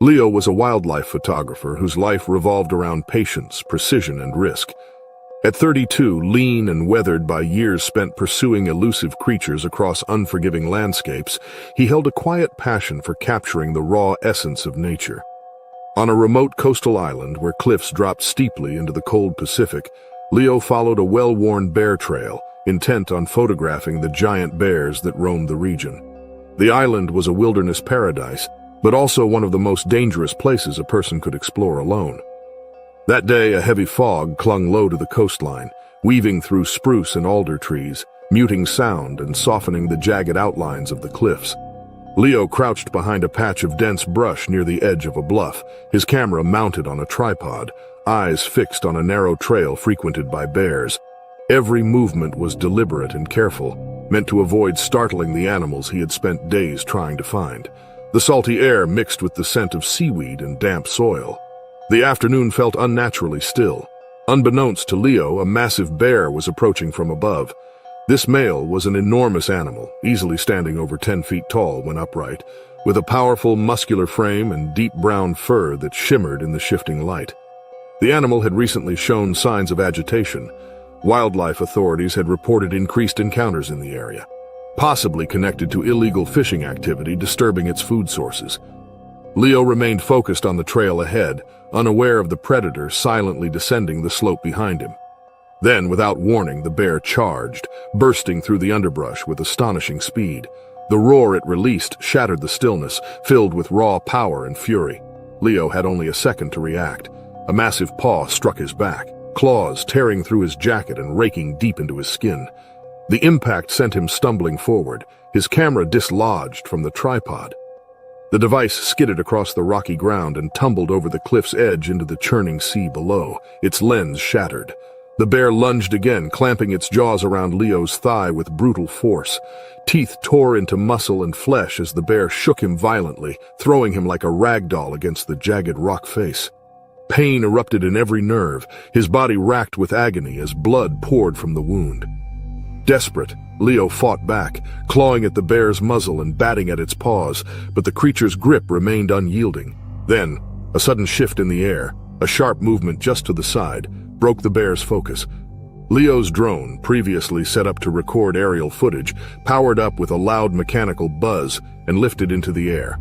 Leo was a wildlife photographer whose life revolved around patience, precision, and risk. At 32, lean and weathered by years spent pursuing elusive creatures across unforgiving landscapes, he held a quiet passion for capturing the raw essence of nature. On a remote coastal island where cliffs dropped steeply into the cold Pacific, Leo followed a well-worn bear trail, intent on photographing the giant bears that roamed the region. The island was a wilderness paradise, but also one of the most dangerous places a person could explore alone. That day, a heavy fog clung low to the coastline, weaving through spruce and alder trees, muting sound and softening the jagged outlines of the cliffs. Leo crouched behind a patch of dense brush near the edge of a bluff, his camera mounted on a tripod, eyes fixed on a narrow trail frequented by bears. Every movement was deliberate and careful, meant to avoid startling the animals he had spent days trying to find. The salty air mixed with the scent of seaweed and damp soil. The afternoon felt unnaturally still. Unbeknownst to Leo, a massive bear was approaching from above. This male was an enormous animal, easily standing over 10 feet tall when upright, with a powerful, muscular frame and deep brown fur that shimmered in the shifting light. The animal had recently shown signs of agitation. Wildlife authorities had reported increased encounters in the area, possibly connected to illegal fishing activity disturbing its food sources. Leo remained focused on the trail ahead, unaware of the predator silently descending the slope behind him. Then, without warning, the bear charged, bursting through the underbrush with astonishing speed. The roar it released shattered the stillness, filled with raw power and fury. Leo had only a second to react. A massive paw struck his back, claws tearing through his jacket and raking deep into his skin. The impact sent him stumbling forward, his camera dislodged from the tripod. The device skidded across the rocky ground and tumbled over the cliff's edge into the churning sea below, its lens shattered. The bear lunged again, clamping its jaws around Leo's thigh with brutal force. Teeth tore into muscle and flesh as the bear shook him violently, throwing him like a rag doll against the jagged rock face. Pain erupted in every nerve, his body racked with agony as blood poured from the wound. Desperate, Leo fought back, clawing at the bear's muzzle and batting at its paws, but the creature's grip remained unyielding. Then, a sudden shift in the air, a sharp movement just to the side, broke the bear's focus. Leo's drone, previously set up to record aerial footage, powered up with a loud mechanical buzz and lifted into the air.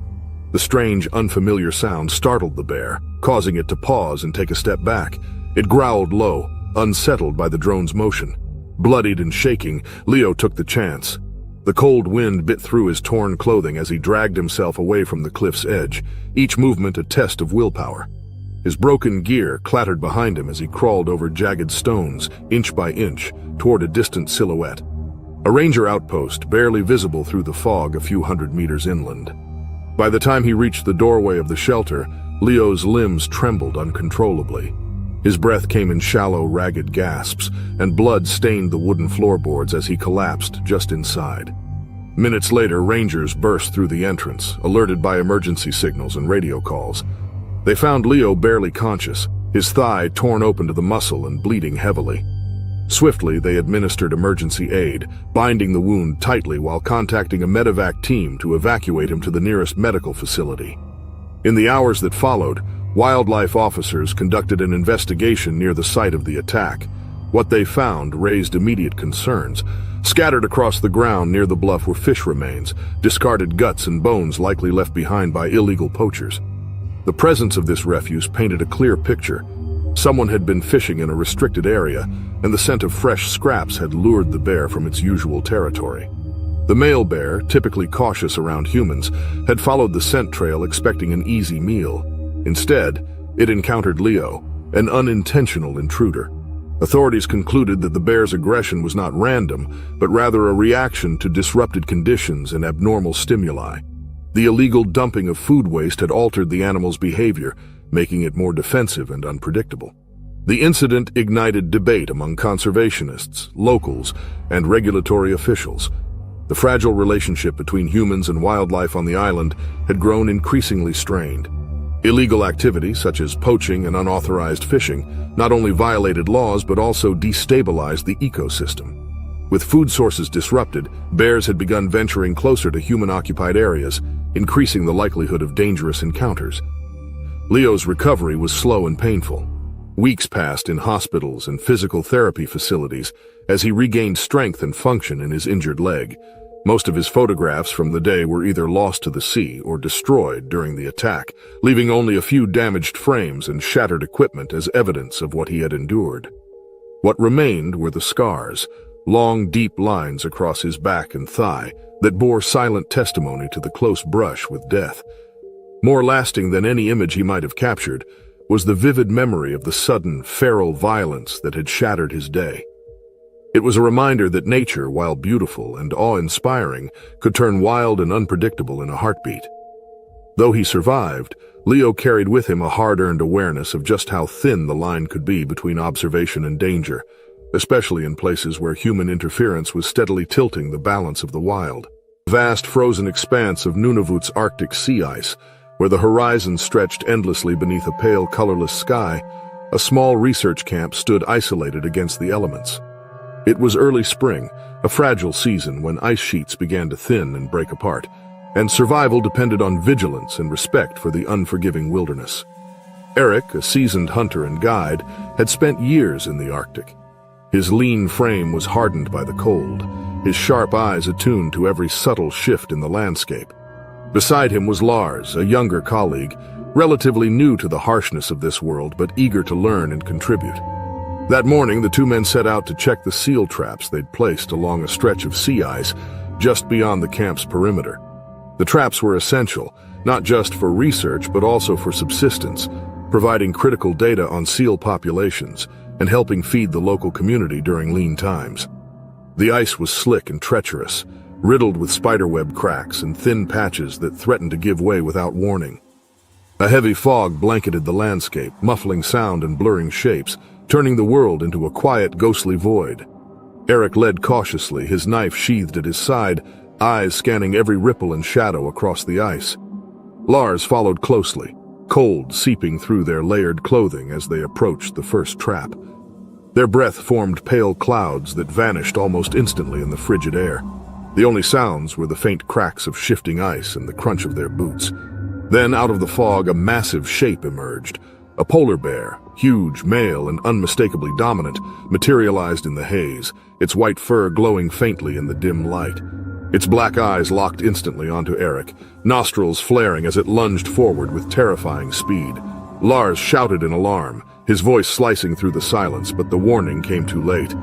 The strange, unfamiliar sound startled the bear, causing it to pause and take a step back. It growled low, unsettled by the drone's motion. Bloodied and shaking, Leo took the chance. The cold wind bit through his torn clothing as he dragged himself away from the cliff's edge, each movement a test of willpower. His broken gear clattered behind him as he crawled over jagged stones, inch by inch, toward a distant silhouette. A ranger outpost, barely visible through the fog a few hundred meters inland. By the time he reached the doorway of the shelter, Leo's limbs trembled uncontrollably. His breath came in shallow, ragged gasps, and blood stained the wooden floorboards as he collapsed just inside. Minutes later, rangers burst through the entrance, alerted by emergency signals and radio calls. They found Leo barely conscious, his thigh torn open to the muscle and bleeding heavily. Swiftly, they administered emergency aid, binding the wound tightly while contacting a medevac team to evacuate him to the nearest medical facility. In the hours that followed, wildlife officers conducted an investigation near the site of the attack. What they found raised immediate concerns. Scattered across the ground near the bluff were fish remains, discarded guts and bones likely left behind by illegal poachers. The presence of this refuse painted a clear picture. Someone had been fishing in a restricted area, and the scent of fresh scraps had lured the bear from its usual territory. The male bear, typically cautious around humans, had followed the scent trail expecting an easy meal. Instead, it encountered Leo, an unintentional intruder. Authorities concluded that the bear's aggression was not random, but rather a reaction to disrupted conditions and abnormal stimuli. The illegal dumping of food waste had altered the animal's behavior, making it more defensive and unpredictable. The incident ignited debate among conservationists, locals, and regulatory officials. The fragile relationship between humans and wildlife on the island had grown increasingly strained. Illegal activity, such as poaching and unauthorized fishing, not only violated laws but also destabilized the ecosystem. With food sources disrupted, bears had begun venturing closer to human-occupied areas, increasing the likelihood of dangerous encounters. Leo's recovery was slow and painful. Weeks passed in hospitals and physical therapy facilities as he regained strength and function in his injured leg. Most of his photographs from the day were either lost to the sea or destroyed during the attack, leaving only a few damaged frames and shattered equipment as evidence of what he had endured. What remained were the scars, long, deep lines across his back and thigh that bore silent testimony to the close brush with death. More lasting than any image he might have captured was the vivid memory of the sudden, feral violence that had shattered his day. It was a reminder that nature, while beautiful and awe-inspiring, could turn wild and unpredictable in a heartbeat. Though he survived, Leo carried with him a hard-earned awareness of just how thin the line could be between observation and danger, especially in places where human interference was steadily tilting the balance of the wild. The vast frozen expanse of Nunavut's Arctic sea ice, where the horizon stretched endlessly beneath a pale, colorless sky, a small research camp stood isolated against the elements. It was early spring, a fragile season when ice sheets began to thin and break apart, and survival depended on vigilance and respect for the unforgiving wilderness. Eric, a seasoned hunter and guide, had spent years in the Arctic. His lean frame was hardened by the cold, his sharp eyes attuned to every subtle shift in the landscape. Beside him was Lars, a younger colleague, relatively new to the harshness of this world but eager to learn and contribute. That morning, the two men set out to check the seal traps they'd placed along a stretch of sea ice just beyond the camp's perimeter. The traps were essential, not just for research but also for subsistence, providing critical data on seal populations and helping feed the local community during lean times. The ice was slick and treacherous, riddled with spiderweb cracks and thin patches that threatened to give way without warning. A heavy fog blanketed the landscape, muffling sound and blurring shapes, turning the world into a quiet, ghostly void. Eric led cautiously, his knife sheathed at his side, eyes scanning every ripple and shadow across the ice. Lars followed closely, cold seeping through their layered clothing as they approached the first trap. Their breath formed pale clouds that vanished almost instantly in the frigid air. The only sounds were the faint cracks of shifting ice and the crunch of their boots. Then, out of the fog, a massive shape emerged. A polar bear, huge, male, and unmistakably dominant, materialized in the haze, its white fur glowing faintly in the dim light. Its black eyes locked instantly onto Eric, nostrils flaring as it lunged forward with terrifying speed. Lars shouted in alarm, his voice slicing through the silence, but the warning came too late.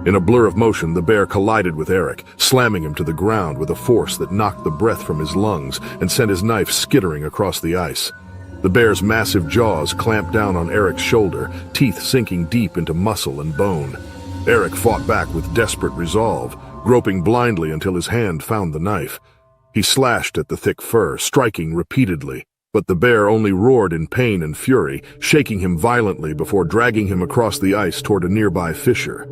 In a blur of motion, the bear collided with Eric, slamming him to the ground with a force that knocked the breath from his lungs and sent his knife skittering across the ice. The bear's massive jaws clamped down on Eric's shoulder, teeth sinking deep into muscle and bone. Eric fought back with desperate resolve, groping blindly until his hand found the knife. He slashed at the thick fur, striking repeatedly, but the bear only roared in pain and fury, shaking him violently before dragging him across the ice toward a nearby fissure.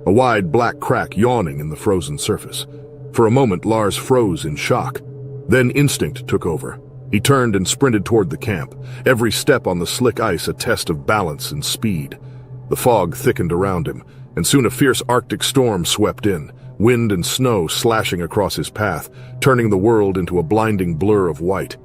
A wide black crack yawning in the frozen surface. For a moment, Lars froze in shock. Then instinct took over. He turned and sprinted toward the camp, every step on the slick ice a test of balance and speed. The fog thickened around him, and soon a fierce Arctic storm swept in, wind and snow slashing across his path, turning the world into a blinding blur of white.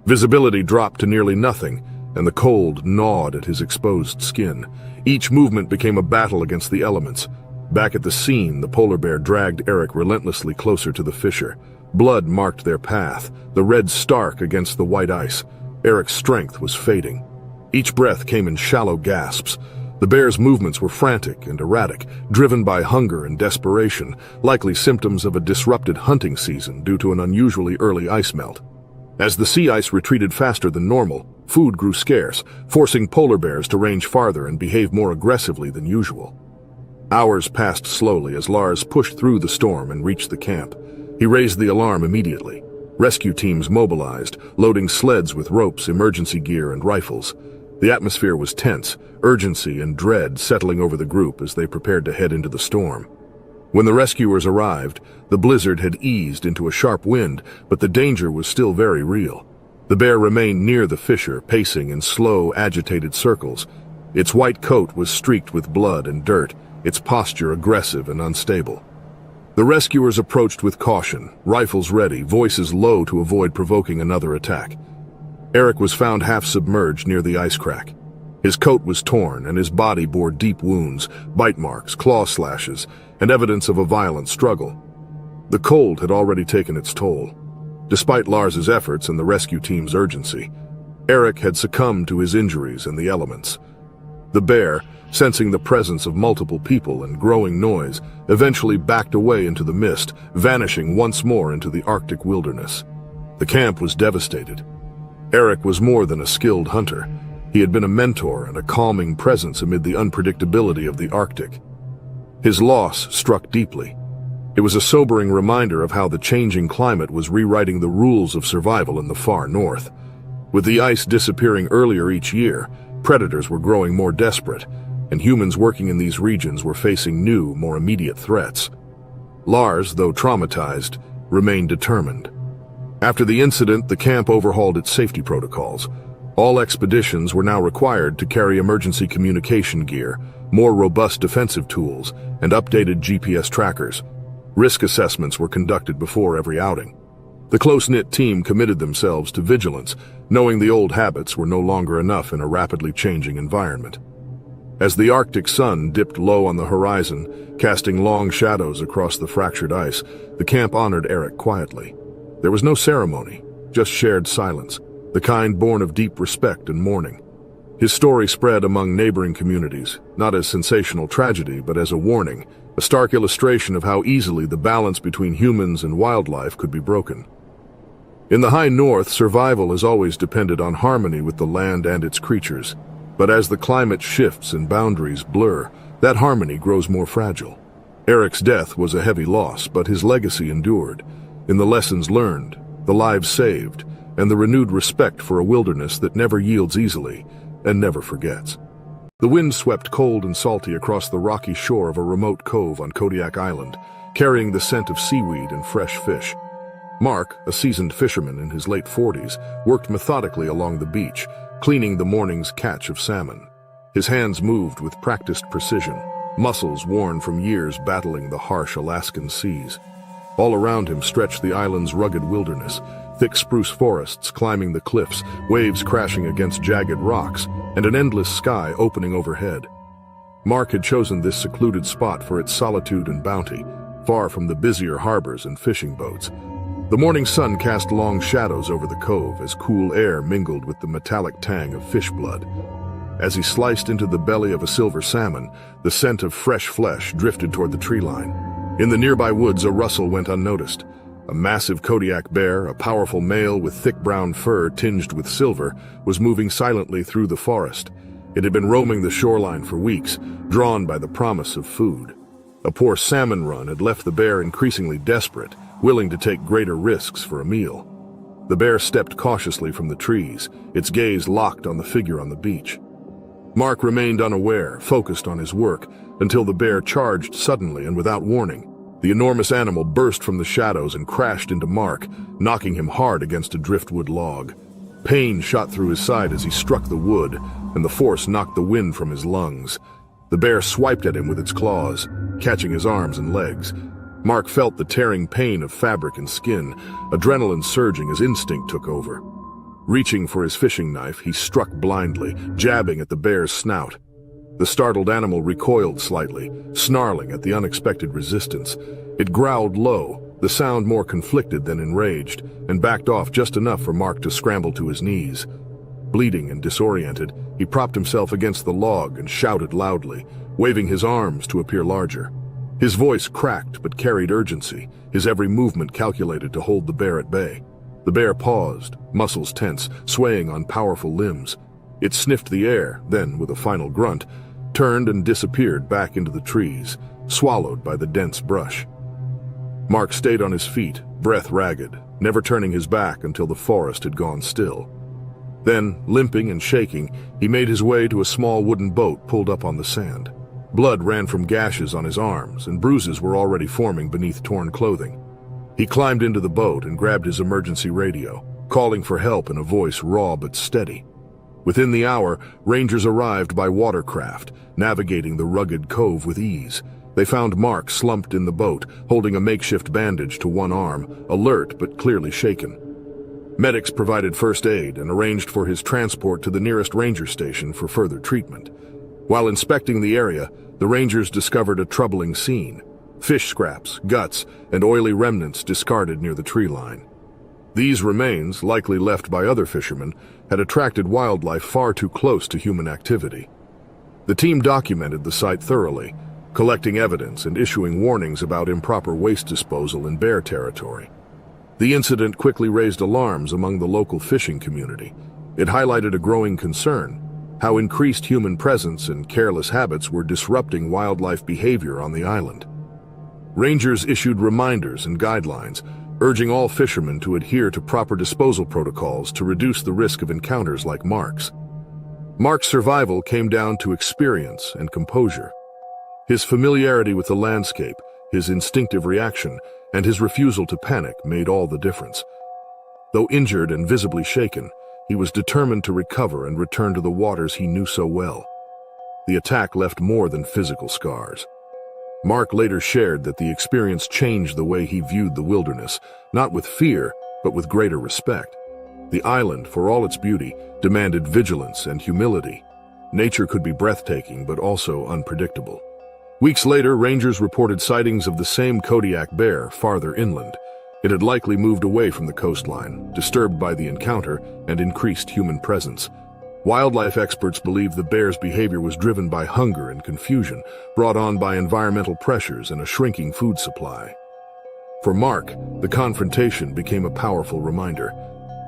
Visibility dropped to nearly nothing, and the cold gnawed at his exposed skin. Each movement became a battle against the elements. Back at the scene, the polar bear dragged Eric relentlessly closer to the fissure. Blood marked their path, the red stark against the white ice. Eric's strength was fading. Each breath came in shallow gasps. The bear's movements were frantic and erratic, driven by hunger and desperation, likely symptoms of a disrupted hunting season due to an unusually early ice melt. As the sea ice retreated faster than normal, food grew scarce, forcing polar bears to range farther and behave more aggressively than usual. Hours passed slowly as Lars pushed through the storm and reached the camp. He raised the alarm immediately. Rescue teams mobilized, loading sleds with ropes, emergency gear, and rifles. The atmosphere was tense, urgency and dread settling over the group as they prepared to head into the storm. When the rescuers arrived, the blizzard had eased into a sharp wind, but the danger was still very real. The bear remained near the fissure, pacing in slow, agitated circles. Its white coat was streaked with blood and dirt, its posture aggressive and unstable. The rescuers approached with caution, rifles ready, voices low to avoid provoking another attack. Eric was found half submerged near the ice crack. His coat was torn and his body bore deep wounds, bite marks, claw slashes, and evidence of a violent struggle. The cold had already taken its toll. Despite Lars's efforts and the rescue team's urgency, Eric had succumbed to his injuries and the elements. The bear, sensing the presence of multiple people and growing noise, eventually backed away into the mist, vanishing once more into the Arctic wilderness. The camp was devastated. Eric was more than a skilled hunter. He had been a mentor and a calming presence amid the unpredictability of the Arctic. His loss struck deeply. It was a sobering reminder of how the changing climate was rewriting the rules of survival in the far north. With the ice disappearing earlier each year, predators were growing more desperate, and humans working in these regions were facing new, more immediate threats. Lars, though traumatized, remained determined. After the incident, the camp overhauled its safety protocols. All expeditions were now required to carry emergency communication gear, more robust defensive tools, and updated GPS trackers. Risk assessments were conducted before every outing. The close-knit team committed themselves to vigilance, knowing the old habits were no longer enough in a rapidly changing environment. As the Arctic sun dipped low on the horizon, casting long shadows across the fractured ice, the camp honored Eric quietly. There was no ceremony, just shared silence, the kind born of deep respect and mourning. His story spread among neighboring communities, not as sensational tragedy, but as a warning, a stark illustration of how easily the balance between humans and wildlife could be broken. In the high north, survival has always depended on harmony with the land and its creatures. But as the climate shifts and boundaries blur, that harmony grows more fragile. Eric's death was a heavy loss, but his legacy endured. In the lessons learned, the lives saved, and the renewed respect for a wilderness that never yields easily and never forgets. The wind swept cold and salty across the rocky shore of a remote cove on Kodiak Island, carrying the scent of seaweed and fresh fish. Mark, a seasoned fisherman in his late 40s, worked methodically along the beach, cleaning the morning's catch of salmon. His hands moved with practiced precision, muscles worn from years battling the harsh Alaskan seas. All around him stretched the island's rugged wilderness, thick spruce forests climbing the cliffs, waves crashing against jagged rocks, and an endless sky opening overhead. Mark had chosen this secluded spot for its solitude and bounty, far from the busier harbors and fishing boats. The morning sun cast long shadows over the cove as cool air mingled with the metallic tang of fish blood. As he sliced into the belly of a silver salmon, the scent of fresh flesh drifted toward the tree line. In the nearby woods, a rustle went unnoticed. A massive Kodiak bear, a powerful male with thick brown fur tinged with silver, was moving silently through the forest. It had been roaming the shoreline for weeks, drawn by the promise of food. A poor salmon run had left the bear increasingly desperate, willing to take greater risks for a meal. The bear stepped cautiously from the trees, its gaze locked on the figure on the beach. Mark remained unaware, focused on his work, until the bear charged suddenly and without warning. The enormous animal burst from the shadows and crashed into Mark, knocking him hard against a driftwood log. Pain shot through his side as he struck the wood, and the force knocked the wind from his lungs. The bear swiped at him with its claws, catching his arms and legs. Mark felt the tearing pain of fabric and skin, adrenaline surging as instinct took over. Reaching for his fishing knife, he struck blindly, jabbing at the bear's snout. The startled animal recoiled slightly, snarling at the unexpected resistance. It growled low, the sound more conflicted than enraged, and backed off just enough for Mark to scramble to his knees. Bleeding and disoriented, he propped himself against the log and shouted loudly, waving his arms to appear larger. His voice cracked but carried urgency, his every movement calculated to hold the bear at bay. The bear paused, muscles tense, swaying on powerful limbs. It sniffed the air, then, with a final grunt, turned and disappeared back into the trees, swallowed by the dense brush. Mark stayed on his feet, breath ragged, never turning his back until the forest had gone still. Then, limping and shaking, he made his way to a small wooden boat pulled up on the sand. Blood ran from gashes on his arms, and bruises were already forming beneath torn clothing. He climbed into the boat and grabbed his emergency radio, calling for help in a voice raw but steady. Within the hour, rangers arrived by watercraft, navigating the rugged cove with ease. They found Mark slumped in the boat, holding a makeshift bandage to one arm, alert but clearly shaken. Medics provided first aid and arranged for his transport to the nearest ranger station for further treatment. While inspecting the area, the rangers discovered a troubling scene: fish scraps, guts, and oily remnants discarded near the tree line. These remains, likely left by other fishermen, had attracted wildlife far too close to human activity. The team documented the site thoroughly, collecting evidence and issuing warnings about improper waste disposal in bear territory. The incident quickly raised alarms among the local fishing community. It highlighted a growing concern: how increased human presence and careless habits were disrupting wildlife behavior on the island. Rangers issued reminders and guidelines, urging all fishermen to adhere to proper disposal protocols to reduce the risk of encounters like Mark's. Mark's survival came down to experience and composure. His familiarity with the landscape, his instinctive reaction, and his refusal to panic made all the difference. Though injured and visibly shaken, he was determined to recover and return to the waters he knew so well. The attack left more than physical scars. Mark later shared that the experience changed the way he viewed the wilderness, not with fear, but with greater respect. The island, for all its beauty, demanded vigilance and humility. Nature could be breathtaking, but also unpredictable. Weeks later, rangers reported sightings of the same Kodiak bear farther inland. It had likely moved away from the coastline, disturbed by the encounter and increased human presence. Wildlife experts believe the bear's behavior was driven by hunger and confusion, brought on by environmental pressures and a shrinking food supply. For Mark, the confrontation became a powerful reminder.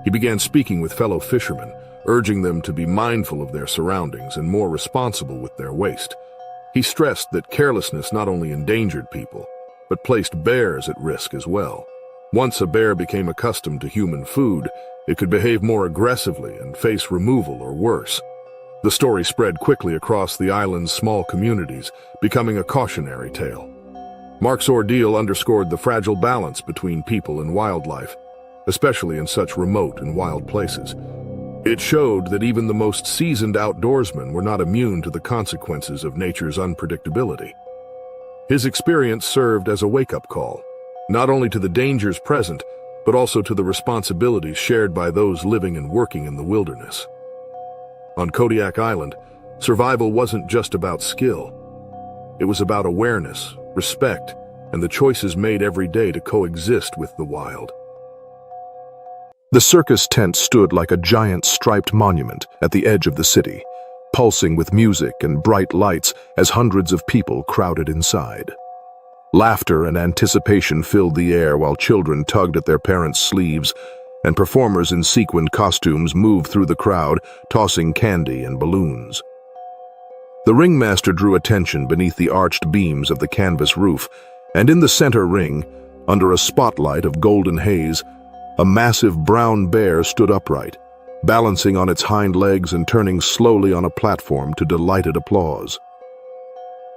He began speaking with fellow fishermen, urging them to be mindful of their surroundings and more responsible with their waste. He stressed that carelessness not only endangered people, but placed bears at risk as well. Once a bear became accustomed to human food, it could behave more aggressively and face removal or worse. The story spread quickly across the island's small communities, becoming a cautionary tale. Mark's ordeal underscored the fragile balance between people and wildlife, especially in such remote and wild places. It showed that even the most seasoned outdoorsmen were not immune to the consequences of nature's unpredictability. His experience served as a wake-up call, not only to the dangers present, but also to the responsibilities shared by those living and working in the wilderness. On Kodiak Island, survival wasn't just about skill. It was about awareness, respect, and the choices made every day to coexist with the wild. The circus tent stood like a giant striped monument at the edge of the city, pulsing with music and bright lights as hundreds of people crowded inside. Laughter and anticipation filled the air while children tugged at their parents' sleeves, and performers in sequined costumes moved through the crowd, tossing candy and balloons. The ringmaster drew attention beneath the arched beams of the canvas roof, and in the center ring, under a spotlight of golden haze, a massive brown bear stood upright, balancing on its hind legs and turning slowly on a platform to delighted applause.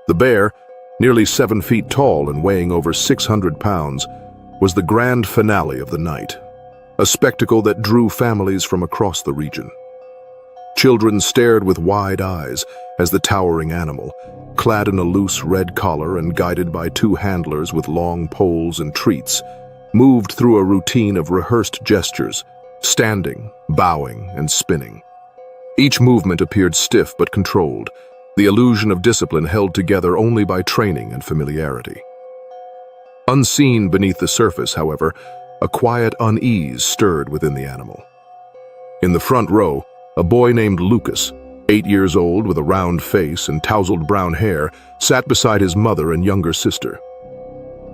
The bear, nearly 7 feet tall and weighing over 600 pounds, was the grand finale of the night, a spectacle that drew families from across the region. Children stared with wide eyes as the towering animal, clad in a loose red collar and guided by 2 handlers with long poles and treats, moved through a routine of rehearsed gestures, standing, bowing, and spinning. Each movement appeared stiff but controlled, the illusion of discipline held together only by training and familiarity. Unseen beneath the surface, however, a quiet unease stirred within the animal. In the front row, a boy named Lucas, 8 years old with a round face and tousled brown hair, sat beside his mother and younger sister.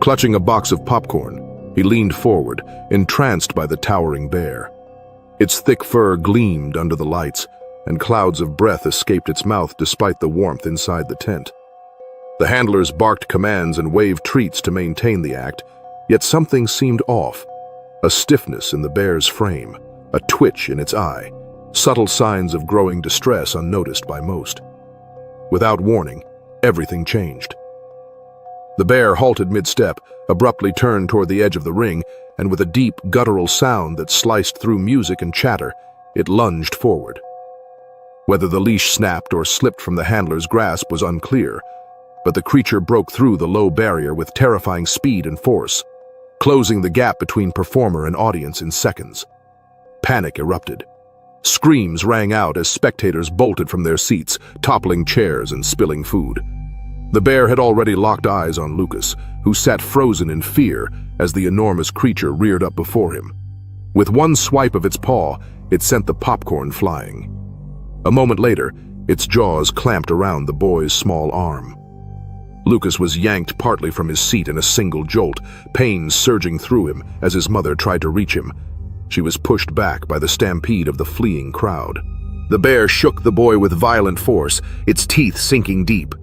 Clutching a box of popcorn, he leaned forward, entranced by the towering bear. Its thick fur gleamed under the lights, and clouds of breath escaped its mouth despite the warmth inside the tent. The handlers barked commands and waved treats to maintain the act, yet something seemed off. A stiffness in the bear's frame, a twitch in its eye, subtle signs of growing distress unnoticed by most. Without warning, everything changed. The bear halted mid-step, abruptly turned toward the edge of the ring, and with a deep, guttural sound that sliced through music and chatter, it lunged forward. Whether the leash snapped or slipped from the handler's grasp was unclear, but the creature broke through the low barrier with terrifying speed and force, closing the gap between performer and audience in seconds. Panic erupted. Screams rang out as spectators bolted from their seats, toppling chairs and spilling food. The bear had already locked eyes on Lucas, who sat frozen in fear as the enormous creature reared up before him. With one swipe of its paw, it sent the popcorn flying. A moment later, its jaws clamped around the boy's small arm. Lucas was yanked partly from his seat in a single jolt, pain surging through him as his mother tried to reach him. She was pushed back by the stampede of the fleeing crowd. The bear shook the boy with violent force, its teeth sinking deep.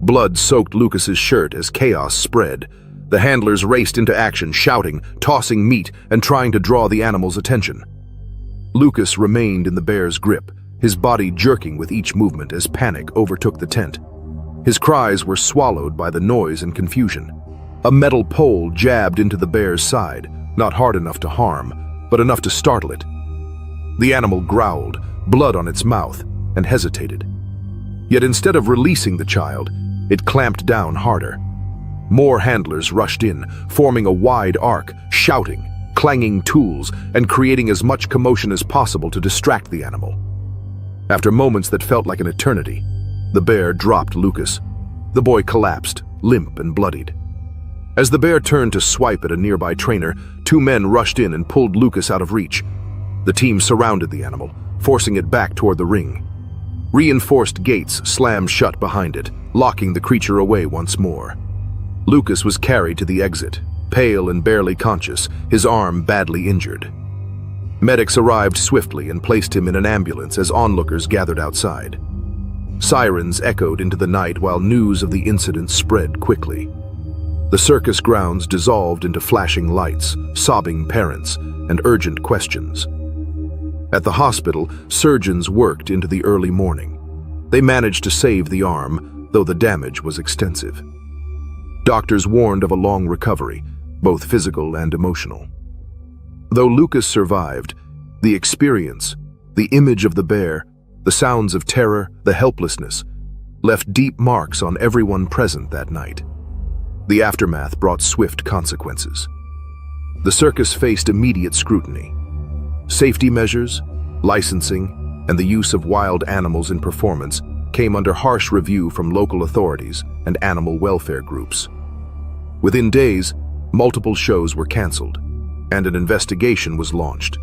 Blood soaked Lucas's shirt as chaos spread. The handlers raced into action, shouting, tossing meat, and trying to draw the animal's attention. Lucas remained in the bear's grip, his body jerking with each movement as panic overtook the tent. His cries were swallowed by the noise and confusion. A metal pole jabbed into the bear's side, not hard enough to harm, but enough to startle it. The animal growled, blood on its mouth, and hesitated. Yet instead of releasing the child, it clamped down harder. More handlers rushed in, forming a wide arc, shouting, clanging tools, and creating as much commotion as possible to distract the animal. After moments that felt like an eternity, the bear dropped Lucas. The boy collapsed, limp and bloodied. As the bear turned to swipe at a nearby trainer, two men rushed in and pulled Lucas out of reach. The team surrounded the animal, forcing it back toward the ring. Reinforced gates slammed shut behind it, locking the creature away once more. Lucas was carried to the exit, pale and barely conscious, his arm badly injured. Medics arrived swiftly and placed him in an ambulance as onlookers gathered outside. Sirens echoed into the night while news of the incident spread quickly. The circus grounds dissolved into flashing lights, sobbing parents, and urgent questions. At the hospital, surgeons worked into the early morning. They managed to save the arm, though the damage was extensive. Doctors warned of a long recovery, both physical and emotional. Though Lucas survived, the experience, the image of the bear, the sounds of terror, the helplessness, left deep marks on everyone present that night. The aftermath brought swift consequences. The circus faced immediate scrutiny. Safety measures, licensing, and the use of wild animals in performance came under harsh review from local authorities and animal welfare groups. Within days, multiple shows were canceled, and an investigation was launched.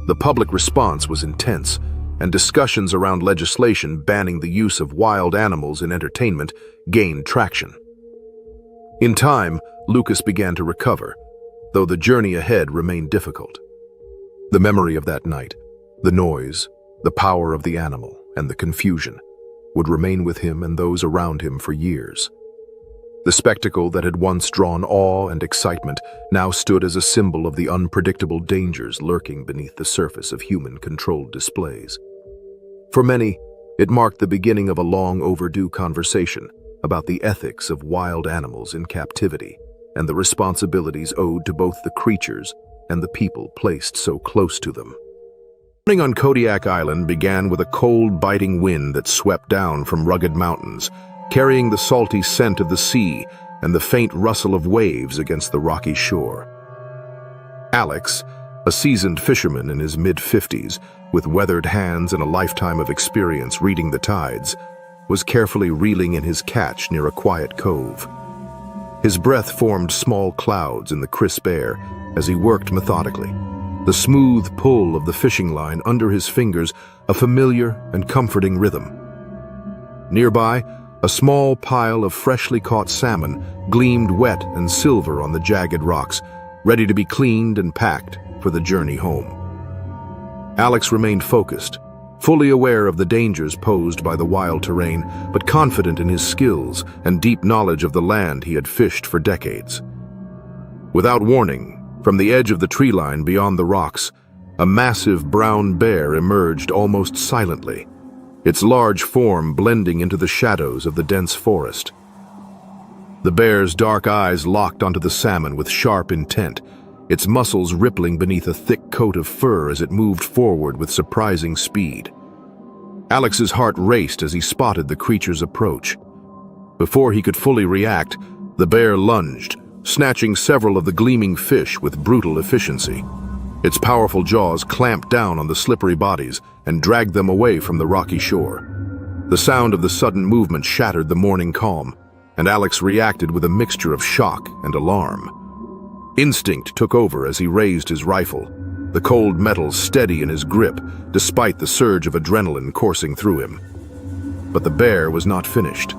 The public response was intense, and discussions around legislation banning the use of wild animals in entertainment gained traction. In time, Lucas began to recover, though the journey ahead remained difficult. The memory of that night, the noise, the power of the animal, and the confusion would remain with him and those around him for years. The spectacle that had once drawn awe and excitement now stood as a symbol of the unpredictable dangers lurking beneath the surface of human-controlled displays. For many, it marked the beginning of a long overdue conversation about the ethics of wild animals in captivity and the responsibilities owed to both the creatures and the people placed so close to them. Morning on Kodiak Island began with a cold, biting wind that swept down from rugged mountains, carrying the salty scent of the sea and the faint rustle of waves against the rocky shore. Alex, a seasoned fisherman in his mid-50s, with weathered hands and a lifetime of experience reading the tides, was carefully reeling in his catch near a quiet cove. His breath formed small clouds in the crisp air as he worked methodically, the smooth pull of the fishing line under his fingers a familiar and comforting rhythm. Nearby, a small pile of freshly caught salmon gleamed wet and silver on the jagged rocks, ready to be cleaned and packed for the journey home. Alex remained focused, fully aware of the dangers posed by the wild terrain, but confident in his skills and deep knowledge of the land he had fished for decades. Without warning, from the edge of the tree line beyond the rocks, a massive brown bear emerged almost silently, its large form blending into the shadows of the dense forest. The bear's dark eyes locked onto the salmon with sharp intent, its muscles rippling beneath a thick coat of fur as it moved forward with surprising speed. Alex's heart raced as he spotted the creature's approach. Before he could fully react, the bear lunged, snatching several of the gleaming fish with brutal efficiency. Its powerful jaws clamped down on the slippery bodies and dragged them away from the rocky shore. The sound of the sudden movement shattered the morning calm, and Alex reacted with a mixture of shock and alarm. Instinct took over as he raised his rifle, the cold metal steady in his grip despite the surge of adrenaline coursing through him. But the bear was not finished.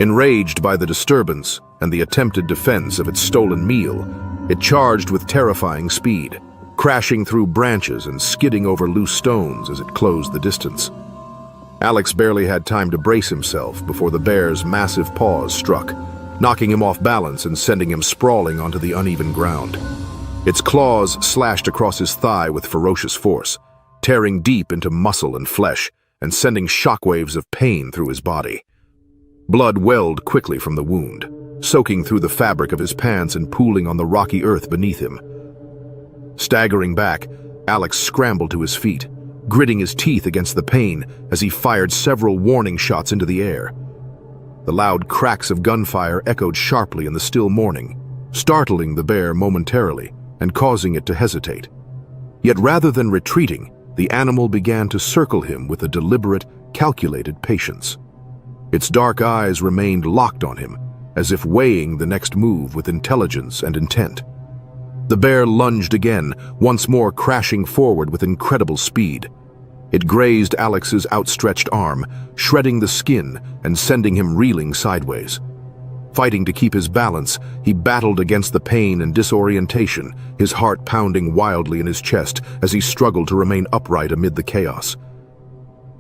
Enraged by the disturbance and the attempted defense of its stolen meal, it charged with terrifying speed, crashing through branches and skidding over loose stones as it closed the distance. Alex barely had time to brace himself before the bear's massive paws struck, knocking him off balance and sending him sprawling onto the uneven ground. Its claws slashed across his thigh with ferocious force, tearing deep into muscle and flesh and sending shockwaves of pain through his body. Blood welled quickly from the wound, soaking through the fabric of his pants and pooling on the rocky earth beneath him. Staggering back, Alex scrambled to his feet, gritting his teeth against the pain as he fired several warning shots into the air. The loud cracks of gunfire echoed sharply in the still morning, startling the bear momentarily and causing it to hesitate. Yet rather than retreating, the animal began to circle him with a deliberate, calculated patience. Its dark eyes remained locked on him, as if weighing the next move with intelligence and intent. The bear lunged again, once more crashing forward with incredible speed. It grazed Alex's outstretched arm, shredding the skin and sending him reeling sideways. Fighting to keep his balance, he battled against the pain and disorientation, his heart pounding wildly in his chest as he struggled to remain upright amid the chaos.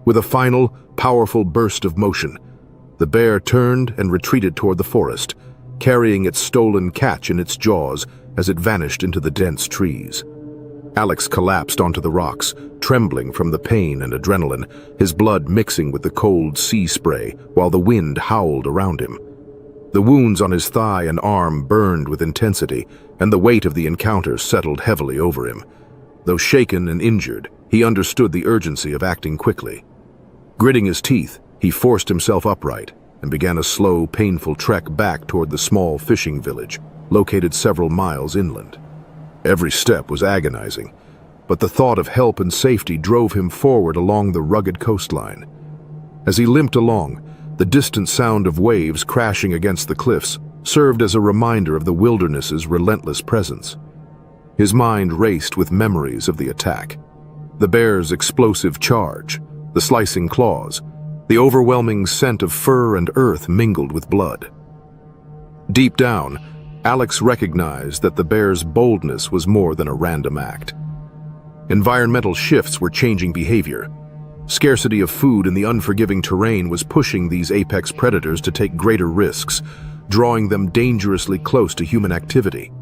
With a final, powerful burst of motion, the bear turned and retreated toward the forest, carrying its stolen catch in its jaws as it vanished into the dense trees. Alex collapsed onto the rocks, trembling from the pain and adrenaline, his blood mixing with the cold sea spray while the wind howled around him. The wounds on his thigh and arm burned with intensity, and the weight of the encounter settled heavily over him. Though shaken and injured, he understood the urgency of acting quickly. Gritting his teeth, he forced himself upright and began a slow, painful trek back toward the small fishing village, located several miles inland. Every step was agonizing, but the thought of help and safety drove him forward along the rugged coastline. As he limped along, the distant sound of waves crashing against the cliffs served as a reminder of the wilderness's relentless presence. His mind raced with memories of the attack, the bear's explosive charge, the slicing claws, the overwhelming scent of fur and earth mingled with blood. Deep down, Alex recognized that the bear's boldness was more than a random act. Environmental shifts were changing behavior. Scarcity of food in the unforgiving terrain was pushing these apex predators to take greater risks, drawing them dangerously close to human activity.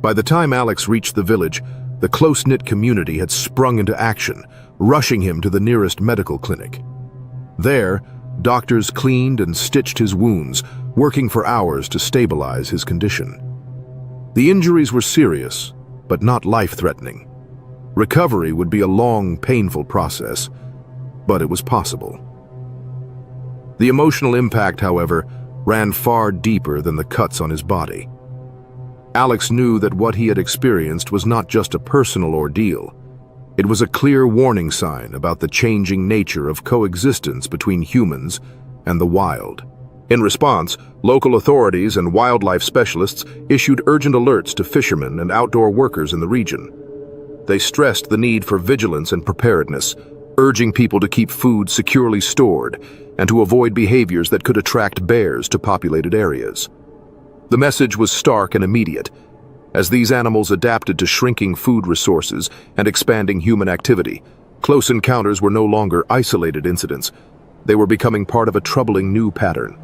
By the time Alex reached the village, the close-knit community had sprung into action, rushing him to the nearest medical clinic. There, doctors cleaned and stitched his wounds, working for hours to stabilize his condition. The injuries were serious, but not life-threatening. Recovery would be a long, painful process, but it was possible. The emotional impact, however, ran far deeper than the cuts on his body. Alex knew that what he had experienced was not just a personal ordeal. It was a clear warning sign about the changing nature of coexistence between humans and the wild. In response, local authorities and wildlife specialists issued urgent alerts to fishermen and outdoor workers in the region. They stressed the need for vigilance and preparedness, urging people to keep food securely stored and to avoid behaviors that could attract bears to populated areas. The message was stark and immediate. As these animals adapted to shrinking food resources and expanding human activity, close encounters were no longer isolated incidents. They were becoming part of a troubling new pattern.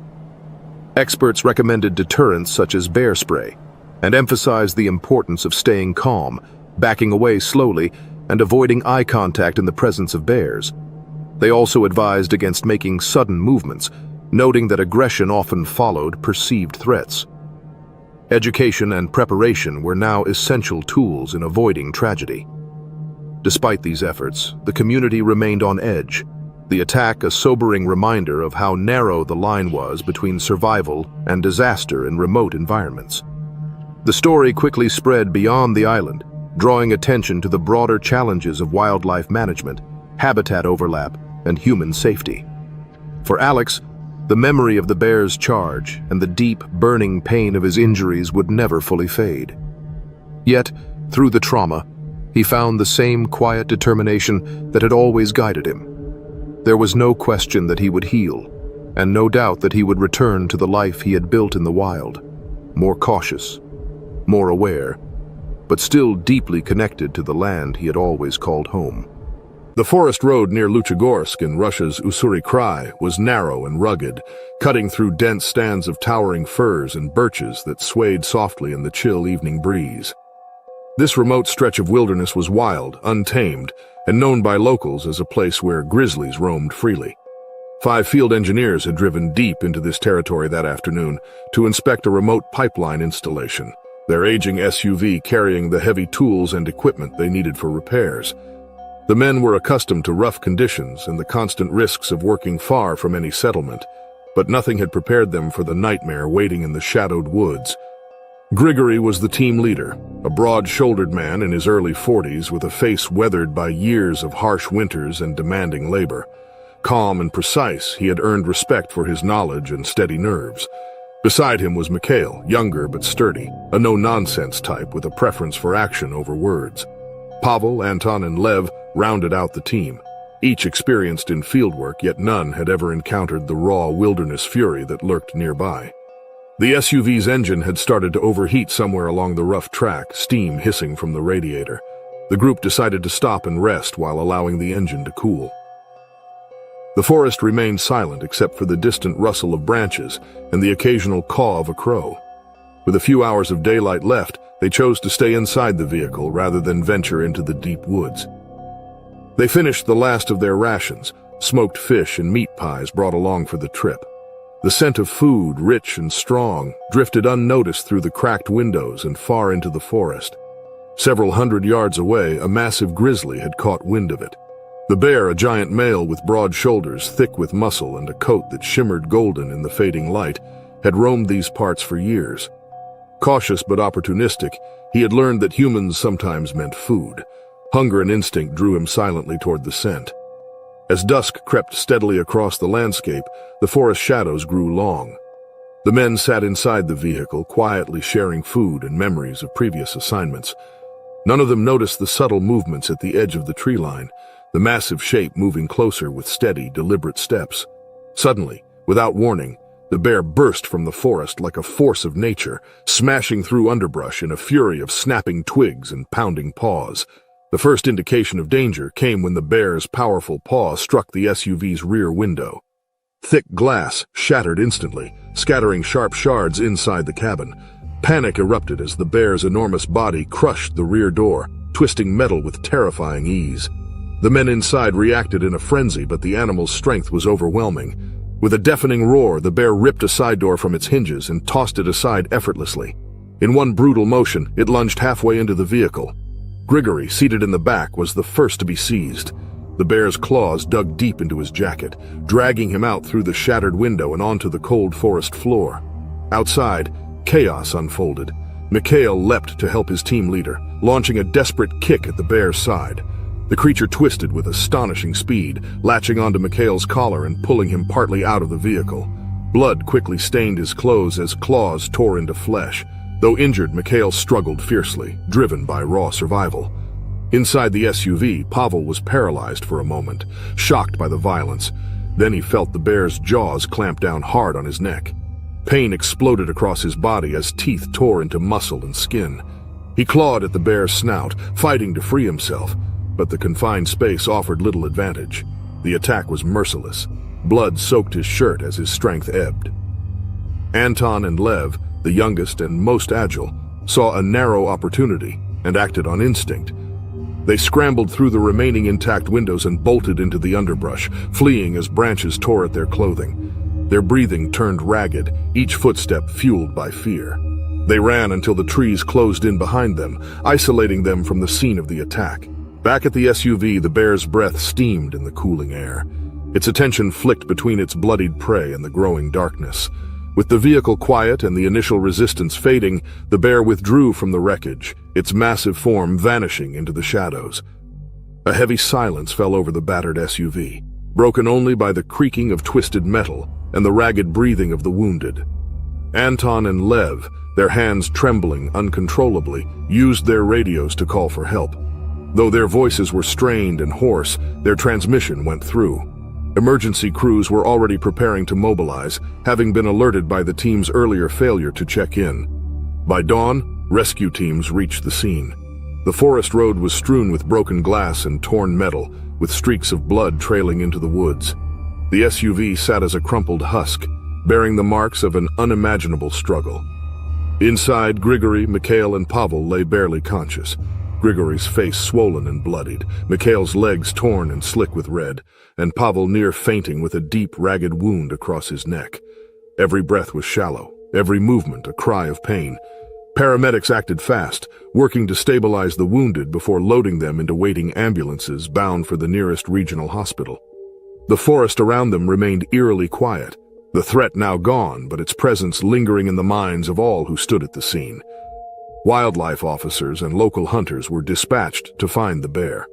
Experts recommended deterrents such as bear spray and emphasized the importance of staying calm, backing away slowly, and avoiding eye contact in the presence of bears. They also advised against making sudden movements, noting that aggression often followed perceived threats. Education and preparation were now essential tools in avoiding tragedy. Despite these efforts, the community remained on edge, the attack a sobering reminder of how narrow the line was between survival and disaster in remote environments. The story quickly spread beyond the island, drawing attention to the broader challenges of wildlife management, habitat overlap, and human safety. For Alex, the memory of the bear's charge and the deep, burning pain of his injuries would never fully fade. Yet, through the trauma, he found the same quiet determination that had always guided him. There was no question that he would heal, and no doubt that he would return to the life he had built in the wild, more cautious, more aware, but still deeply connected to the land he had always called home. The forest road near Luchagorsk in Russia's Ussuri Krai was narrow and rugged, cutting through dense stands of towering firs and birches that swayed softly in the chill evening breeze. This remote stretch of wilderness was wild, untamed, and known by locals as a place where grizzlies roamed freely. 5 field engineers had driven deep into this territory that afternoon to inspect a remote pipeline installation, their aging SUV carrying the heavy tools and equipment they needed for repairs. The men were accustomed to rough conditions and the constant risks of working far from any settlement, but nothing had prepared them for the nightmare waiting in the shadowed woods. Grizzly was the team leader, a broad-shouldered man in his early 40s with a face weathered by years of harsh winters and demanding labor. Calm and precise, he had earned respect for his knowledge and steady nerves. Beside him was Mikhail, younger but sturdy, a no-nonsense type with a preference for action over words. Pavel, Anton, and Lev rounded out the team, each experienced in fieldwork, yet none had ever encountered the raw wilderness fury that lurked nearby. The SUV's engine had started to overheat somewhere along the rough track, steam hissing from the radiator. The group decided to stop and rest while allowing the engine to cool. The forest remained silent except for the distant rustle of branches and the occasional caw of a crow. With a few hours of daylight left, they chose to stay inside the vehicle rather than venture into the deep woods. They finished the last of their rations, smoked fish and meat pies brought along for the trip. The scent of food, rich and strong, drifted unnoticed through the cracked windows and far into the forest. Several hundred yards away, a massive grizzly had caught wind of it. The bear, a giant male with broad shoulders, thick with muscle and a coat that shimmered golden in the fading light, had roamed these parts for years. Cautious but opportunistic, he had learned that humans sometimes meant food. Hunger and instinct drew him silently toward the scent. As dusk crept steadily across the landscape, the forest shadows grew long. The men sat inside the vehicle, quietly sharing food and memories of previous assignments. None of them noticed the subtle movements at the edge of the tree line, the massive shape moving closer with steady, deliberate steps. Suddenly, without warning, the bear burst from the forest like a force of nature, smashing through underbrush in a fury of snapping twigs and pounding paws. The first indication of danger came when the bear's powerful paw struck the SUV's rear window. Thick glass shattered instantly, scattering sharp shards inside the cabin. Panic erupted as the bear's enormous body crushed the rear door, twisting metal with terrifying ease. The men inside reacted in a frenzy, but the animal's strength was overwhelming. With a deafening roar, the bear ripped a side door from its hinges and tossed it aside effortlessly. In one brutal motion, it lunged halfway into the vehicle. Grizzly, seated in the back, was the first to be seized. The bear's claws dug deep into his jacket, dragging him out through the shattered window and onto the cold forest floor. Outside, chaos unfolded. Mikhail leapt to help his team leader, launching a desperate kick at the bear's side. The creature twisted with astonishing speed, latching onto Mikhail's collar and pulling him partly out of the vehicle. Blood quickly stained his clothes as claws tore into flesh. Though injured, Mikhail struggled fiercely, driven by raw survival. Inside the SUV, Pavel was paralyzed for a moment, shocked by the violence. Then he felt the bear's jaws clamp down hard on his neck. Pain exploded across his body as teeth tore into muscle and skin. He clawed at the bear's snout, fighting to free himself, but the confined space offered little advantage. The attack was merciless. Blood soaked his shirt as his strength ebbed. Anton and Lev, the youngest and most agile, saw a narrow opportunity and acted on instinct. They scrambled through the remaining intact windows and bolted into the underbrush, fleeing as branches tore at their clothing. Their breathing turned ragged, each footstep fueled by fear. They ran until the trees closed in behind them, isolating them from the scene of the attack. Back at the SUV, the bear's breath steamed in the cooling air. Its attention flicked between its bloodied prey and the growing darkness. With the vehicle quiet and the initial resistance fading, the bear withdrew from the wreckage, its massive form vanishing into the shadows. A heavy silence fell over the battered SUV, broken only by the creaking of twisted metal and the ragged breathing of the wounded. Anton and Lev, their hands trembling uncontrollably, used their radios to call for help. Though their voices were strained and hoarse, their transmission went through. Emergency crews were already preparing to mobilize, having been alerted by the team's earlier failure to check in. By dawn, rescue teams reached the scene. The forest road was strewn with broken glass and torn metal, with streaks of blood trailing into the woods. The SUV sat as a crumpled husk, bearing the marks of an unimaginable struggle. Inside, Grigory, Mikhail, and Pavel lay barely conscious. Grigory's face swollen and bloodied, Mikhail's legs torn and slick with red, and Pavel near fainting with a deep, ragged wound across his neck. Every breath was shallow, every movement a cry of pain. Paramedics acted fast, working to stabilize the wounded before loading them into waiting ambulances bound for the nearest regional hospital. The forest around them remained eerily quiet, the threat now gone, but its presence lingering in the minds of all who stood at the scene. Wildlife officers and local hunters were dispatched to find the bear.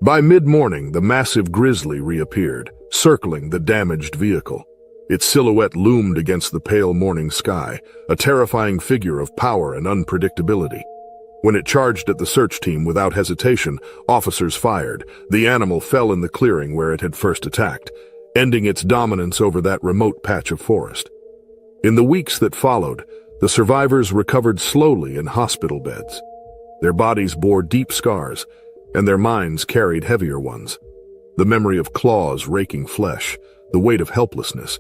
By mid-morning, the massive Grizzly reappeared, circling the damaged vehicle. Its silhouette loomed against the pale morning sky, a terrifying figure of power and unpredictability. When it charged at the search team without hesitation, officers fired. The animal fell in the clearing where it had first attacked, ending its dominance over that remote patch of forest. In the weeks that followed, the survivors recovered slowly in hospital beds. Their bodies bore deep scars, and their minds carried heavier ones. The memory of claws raking flesh, the weight of helplessness,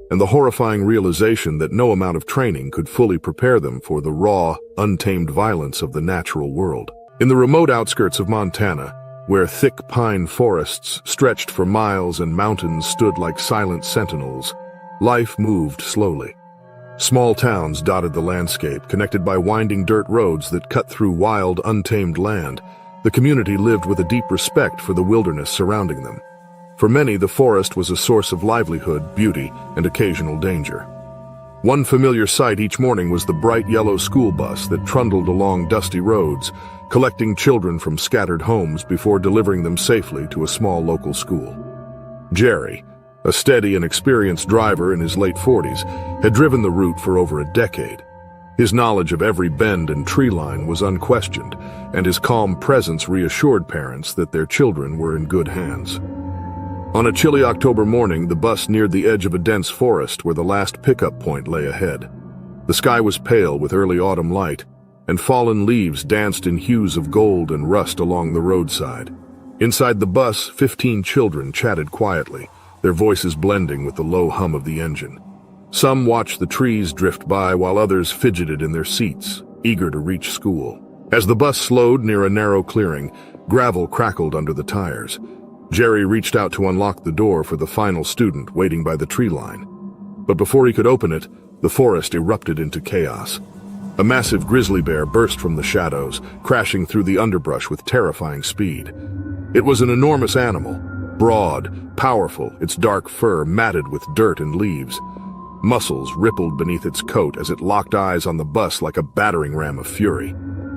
and the horrifying realization that no amount of training could fully prepare them for the raw, untamed violence of the natural world. In the remote outskirts of Montana, where thick pine forests stretched for miles and mountains stood like silent sentinels, life moved slowly. Small towns dotted the landscape, connected by winding dirt roads that cut through wild, untamed land. The community lived with a deep respect for the wilderness surrounding them. For many, the forest was a source of livelihood, beauty, and occasional danger. One familiar sight each morning was the bright yellow school bus that trundled along dusty roads, collecting children from scattered homes before delivering them safely to a small local school. Jerry, a steady and experienced driver in his late 40s, had driven the route for over a decade. His knowledge of every bend and tree line was unquestioned, and his calm presence reassured parents that their children were in good hands. On a chilly October morning, the bus neared the edge of a dense forest where the last pickup point lay ahead. The sky was pale with early autumn light, and fallen leaves danced in hues of gold and rust along the roadside. Inside the bus, 15 children chatted quietly, their voices blending with the low hum of the engine. Some watched the trees drift by while others fidgeted in their seats, eager to reach school. As the bus slowed near a narrow clearing, gravel crackled under the tires. Jerry reached out to unlock the door for the final student waiting by the tree line. But before he could open it, the forest erupted into chaos. A massive grizzly bear burst from the shadows, crashing through the underbrush with terrifying speed. It was an enormous animal, broad, powerful, its dark fur matted with dirt and leaves. Muscles rippled beneath its coat as it locked eyes on the bus like a battering ram of fury.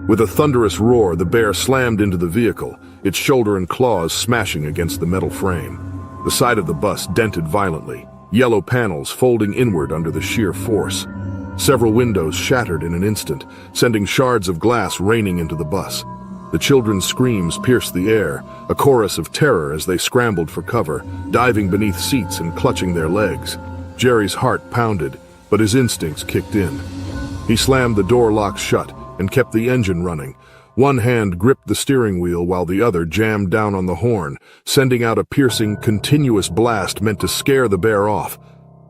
With a thunderous roar, the bear slammed into the vehicle, its shoulder and claws smashing against the metal frame. The side of the bus dented violently, yellow panels folding inward under the sheer force. Several windows shattered in an instant, sending shards of glass raining into the bus. The children's screams pierced the air, a chorus of terror as they scrambled for cover, diving beneath seats and clutching their legs. Jerry's heart pounded, but his instincts kicked in. He slammed the door lock shut and kept the engine running. One hand gripped the steering wheel while the other jammed down on the horn, sending out a piercing, continuous blast meant to scare the bear off.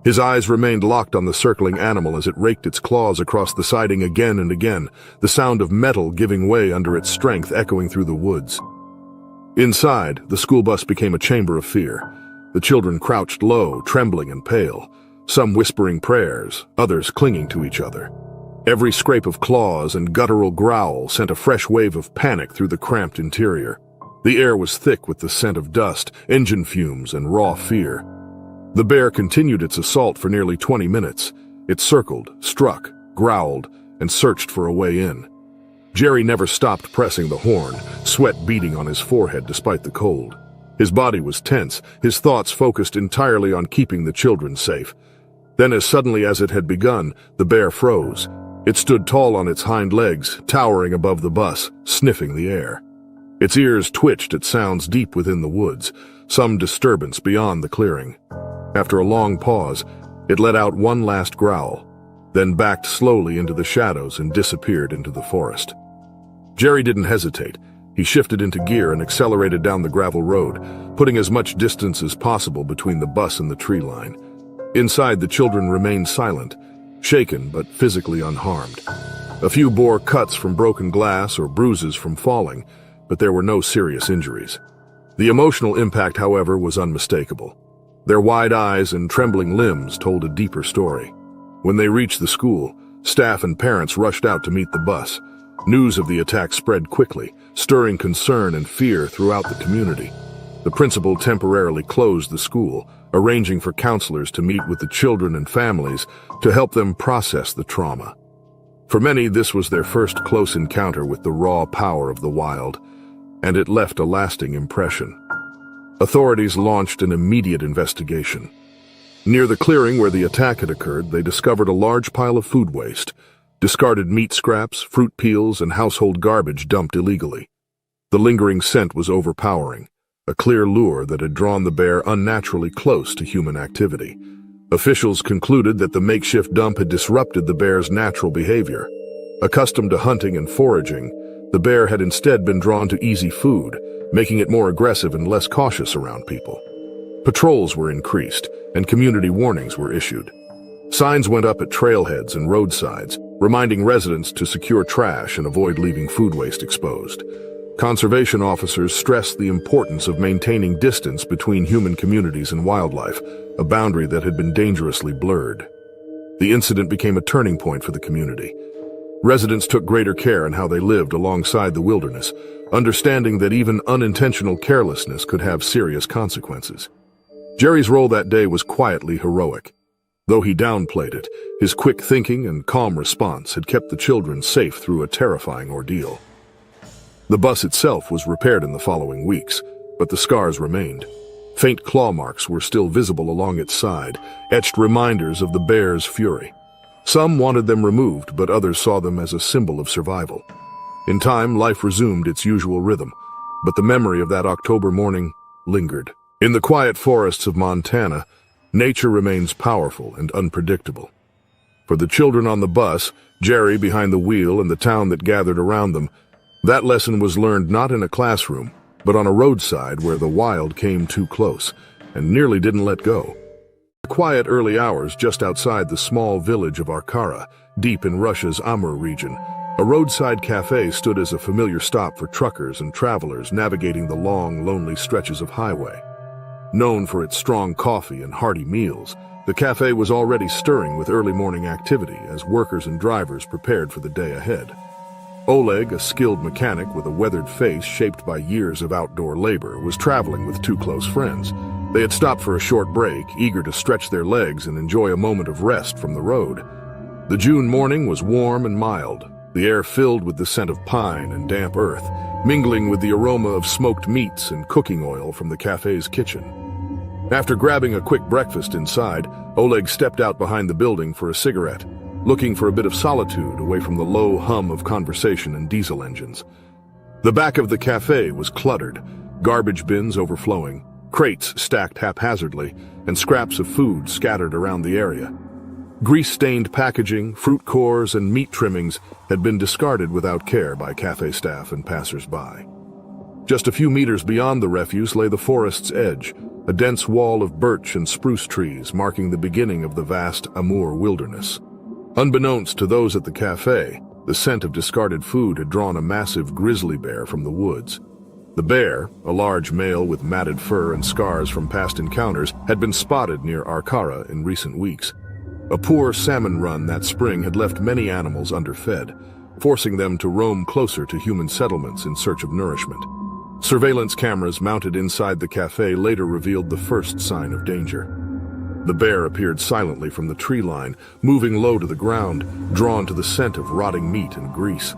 His eyes remained locked on the circling animal as it raked its claws across the siding again and again, the sound of metal giving way under its strength echoing through the woods. Inside, the school bus became a chamber of fear. The children crouched low, trembling and pale, some whispering prayers, others clinging to each other. Every scrape of claws and guttural growl sent a fresh wave of panic through the cramped interior. The air was thick with the scent of dust, engine fumes, and raw fear. The bear continued its assault for nearly 20 minutes, It circled, struck, growled, and searched for a way in. Jerry never stopped pressing the horn, sweat beading on his forehead despite the cold. His body was tense, his thoughts focused entirely on keeping the children safe. Then, as suddenly as it had begun, the bear froze. It stood tall on its hind legs, towering above the bus, sniffing the air. Its ears twitched at sounds deep within the woods, some disturbance beyond the clearing. After a long pause, it let out one last growl, then backed slowly into the shadows and disappeared into the forest. Jerry didn't hesitate. He shifted into gear and accelerated down the gravel road, putting as much distance as possible between the bus and the tree line. Inside, the children remained silent, shaken but physically unharmed. A few bore cuts from broken glass or bruises from falling, but there were no serious injuries. The emotional impact, however, was unmistakable. Their wide eyes and trembling limbs told a deeper story. When they reached the school, staff and parents rushed out to meet the bus. News of the attack spread quickly, stirring concern and fear throughout the community. The principal temporarily closed the school, arranging for counselors to meet with the children and families to help them process the trauma. For many, this was their first close encounter with the raw power of the wild, and it left a lasting impression. Authorities launched an immediate investigation. Near the clearing where the attack had occurred, they discovered a large pile of food waste, discarded meat scraps, fruit peels, and household garbage dumped illegally. The lingering scent was overpowering, a clear lure that had drawn the bear unnaturally close to human activity. Officials concluded that the makeshift dump had disrupted the bear's natural behavior. Accustomed to hunting and foraging, the bear had instead been drawn to easy food, making it more aggressive and less cautious around people. Patrols were increased, and community warnings were issued. Signs went up at trailheads and roadsides, reminding residents to secure trash and avoid leaving food waste exposed. Conservation officers stressed the importance of maintaining distance between human communities and wildlife, a boundary that had been dangerously blurred. The incident became a turning point for the community. Residents took greater care in how they lived alongside the wilderness, understanding that even unintentional carelessness could have serious consequences. Jerry's role that day was quietly heroic. Though he downplayed it, his quick thinking and calm response had kept the children safe through a terrifying ordeal. The bus itself was repaired in the following weeks, but the scars remained. Faint claw marks were still visible along its side, etched reminders of the bear's fury. Some wanted them removed, but others saw them as a symbol of survival. In time, life resumed its usual rhythm, but the memory of that October morning lingered. In the quiet forests of Montana, nature remains powerful and unpredictable. For the children on the bus, Jerry behind the wheel, and the town that gathered around them, that lesson was learned not in a classroom, but on a roadside where the wild came too close and nearly didn't let go. The quiet early hours just outside the small village of Arcara, deep in Russia's Amur region, a roadside cafe stood as a familiar stop for truckers and travelers navigating the long, lonely stretches of highway. Known for its strong coffee and hearty meals, the cafe was already stirring with early morning activity as workers and drivers prepared for the day ahead. Oleg, a skilled mechanic with a weathered face shaped by years of outdoor labor, was traveling with two close friends. They had stopped for a short break, eager to stretch their legs and enjoy a moment of rest from the road. The June morning was warm and mild, the air filled with the scent of pine and damp earth, mingling with the aroma of smoked meats and cooking oil from the cafe's kitchen. After grabbing a quick breakfast inside, Oleg stepped out behind the building for a cigarette, looking for a bit of solitude away from the low hum of conversation and diesel engines. The back of the cafe was cluttered, garbage bins overflowing, crates stacked haphazardly, and scraps of food scattered around the area. Grease-stained packaging, fruit cores, and meat trimmings had been discarded without care by cafe staff and passers-by. Just a few meters beyond the refuse lay the forest's edge, a dense wall of birch and spruce trees marking the beginning of the vast Amur wilderness. Unbeknownst to those at the cafe, the scent of discarded food had drawn a massive grizzly bear from the woods. The bear, a large male with matted fur and scars from past encounters, had been spotted near Arcara in recent weeks. A poor salmon run that spring had left many animals underfed, forcing them to roam closer to human settlements in search of nourishment. Surveillance cameras mounted inside the cafe later revealed the first sign of danger. The bear appeared silently from the tree line, moving low to the ground, drawn to the scent of rotting meat and grease.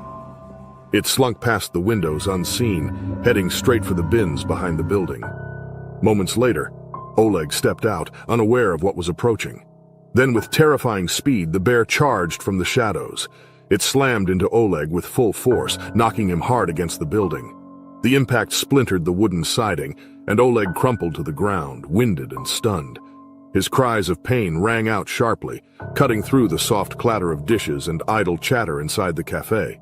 It slunk past the windows unseen, heading straight for the bins behind the building. Moments later, Oleg stepped out, unaware of what was approaching. Then, with terrifying speed, the bear charged from the shadows. It slammed into Oleg with full force, knocking him hard against the building. The impact splintered the wooden siding, and Oleg crumpled to the ground, winded and stunned. His cries of pain rang out sharply, cutting through the soft clatter of dishes and idle chatter inside the cafe.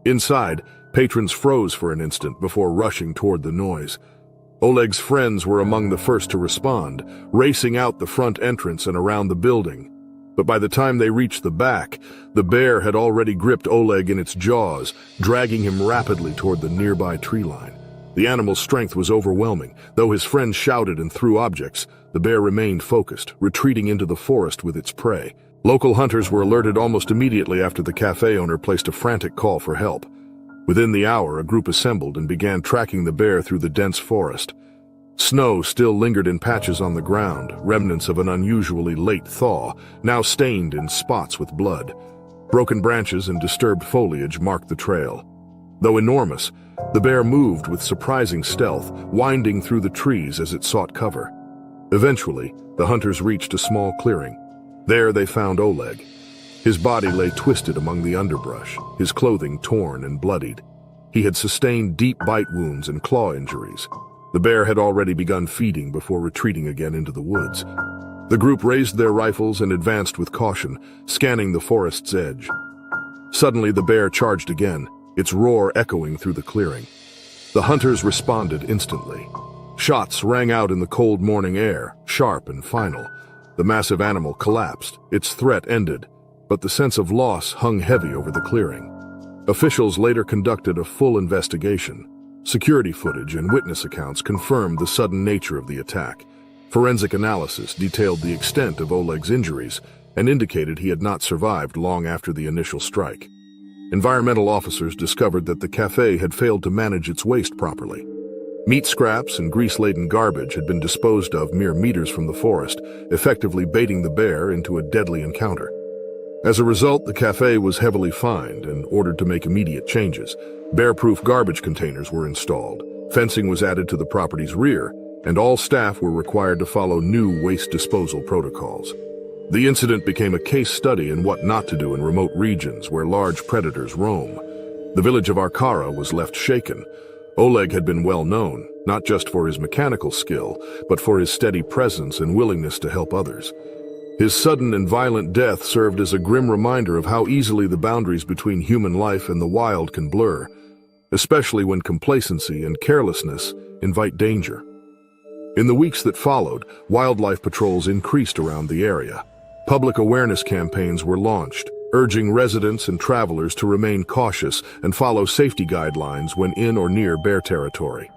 Inside, patrons froze for an instant before rushing toward the noise. Oleg's friends were among the first to respond, racing out the front entrance and around the building. But by the time they reached the back, the bear had already gripped Oleg in its jaws, dragging him rapidly toward the nearby tree line. The animal's strength was overwhelming. Though his friends shouted and threw objects, the bear remained focused, retreating into the forest with its prey. Local hunters were alerted almost immediately after the cafe owner placed a frantic call for help. Within the hour, a group assembled and began tracking the bear through the dense forest. Snow still lingered in patches on the ground, remnants of an unusually late thaw, now stained in spots with blood. Broken branches and disturbed foliage marked the trail. Though enormous, the bear moved with surprising stealth, winding through the trees as it sought cover. Eventually, the hunters reached a small clearing. There they found Oleg. His body lay twisted among the underbrush, his clothing torn and bloodied. He had sustained deep bite wounds and claw injuries. The bear had already begun feeding before retreating again into the woods. The group raised their rifles and advanced with caution, scanning the forest's edge. Suddenly, the bear charged again, its roar echoing through the clearing. The hunters responded instantly. Shots rang out in the cold morning air, sharp and final. The massive animal collapsed, its threat ended, but the sense of loss hung heavy over the clearing. Officials later conducted a full investigation. Security footage and witness accounts confirmed the sudden nature of the attack. Forensic analysis detailed the extent of Oleg's injuries and indicated he had not survived long after the initial strike. Environmental officers discovered that the cafe had failed to manage its waste properly. Meat scraps and grease-laden garbage had been disposed of mere meters from the forest, effectively baiting the bear into a deadly encounter. As a result, the cafe was heavily fined and ordered to make immediate changes. Bear-proof garbage containers were installed, fencing was added to the property's rear, and all staff were required to follow new waste disposal protocols. The incident became a case study in what not to do in remote regions where large predators roam. The village of Arkara was left shaken. Oleg had been well known, not just for his mechanical skill, but for his steady presence and willingness to help others. His sudden and violent death served as a grim reminder of how easily the boundaries between human life and the wild can blur, especially when complacency and carelessness invite danger. In the weeks that followed, wildlife patrols increased around the area. Public awareness campaigns were launched, urging residents and travelers to remain cautious and follow safety guidelines when in or near bear territory.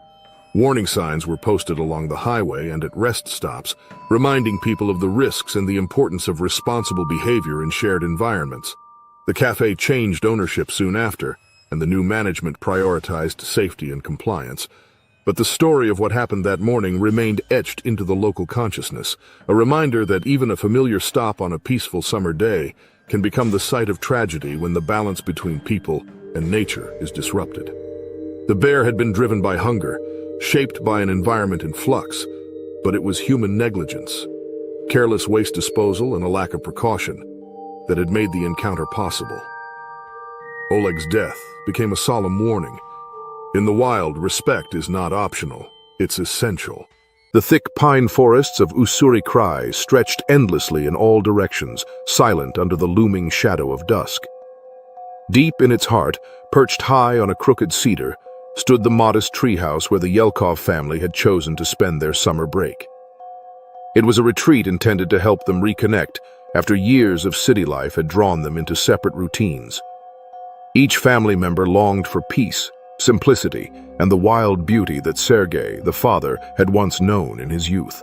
Warning signs were posted along the highway and at rest stops, reminding people of the risks and the importance of responsible behavior in shared environments. The cafe changed ownership soon after, and the new management prioritized safety and compliance. But the story of what happened that morning remained etched into the local consciousness, a reminder that even a familiar stop on a peaceful summer day can become the site of tragedy when the balance between people and nature is disrupted. The bear had been driven by hunger, shaped by an environment in flux, but it was human negligence, careless waste disposal, and a lack of precaution that had made the encounter possible. Oleg's death became a solemn warning. In the wild, respect is not optional, it's essential. The thick pine forests of Ussuri Krai stretched endlessly in all directions, silent under the looming shadow of dusk. Deep in its heart, perched high on a crooked cedar, stood the modest treehouse where the Yelkov family had chosen to spend their summer break. It was a retreat intended to help them reconnect after years of city life had drawn them into separate routines. Each family member longed for peace, simplicity, and the wild beauty that Sergei, the father, had once known in his youth.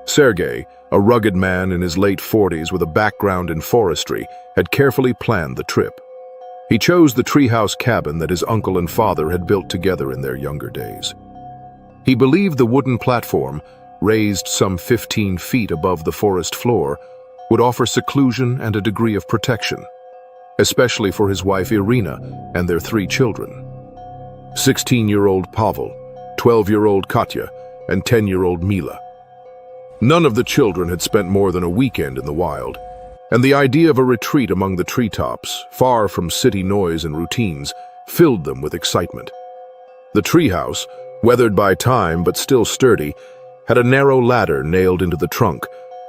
Sergei, a rugged man in his late 40s with a background in forestry, had carefully planned the trip. He chose the treehouse cabin that his uncle and father had built together in their younger days. He believed the wooden platform, raised some 15 feet above the forest floor, would offer seclusion and a degree of protection, especially for his wife Irina and their 3 children. 16-year-old Pavel, 12-year-old Katya, and 10-year-old Mila. None of the children had spent more than a weekend in the wild, and the idea of a retreat among the treetops, far from city noise and routines, filled them with excitement. The treehouse, weathered by time but still sturdy, had a narrow ladder nailed into the trunk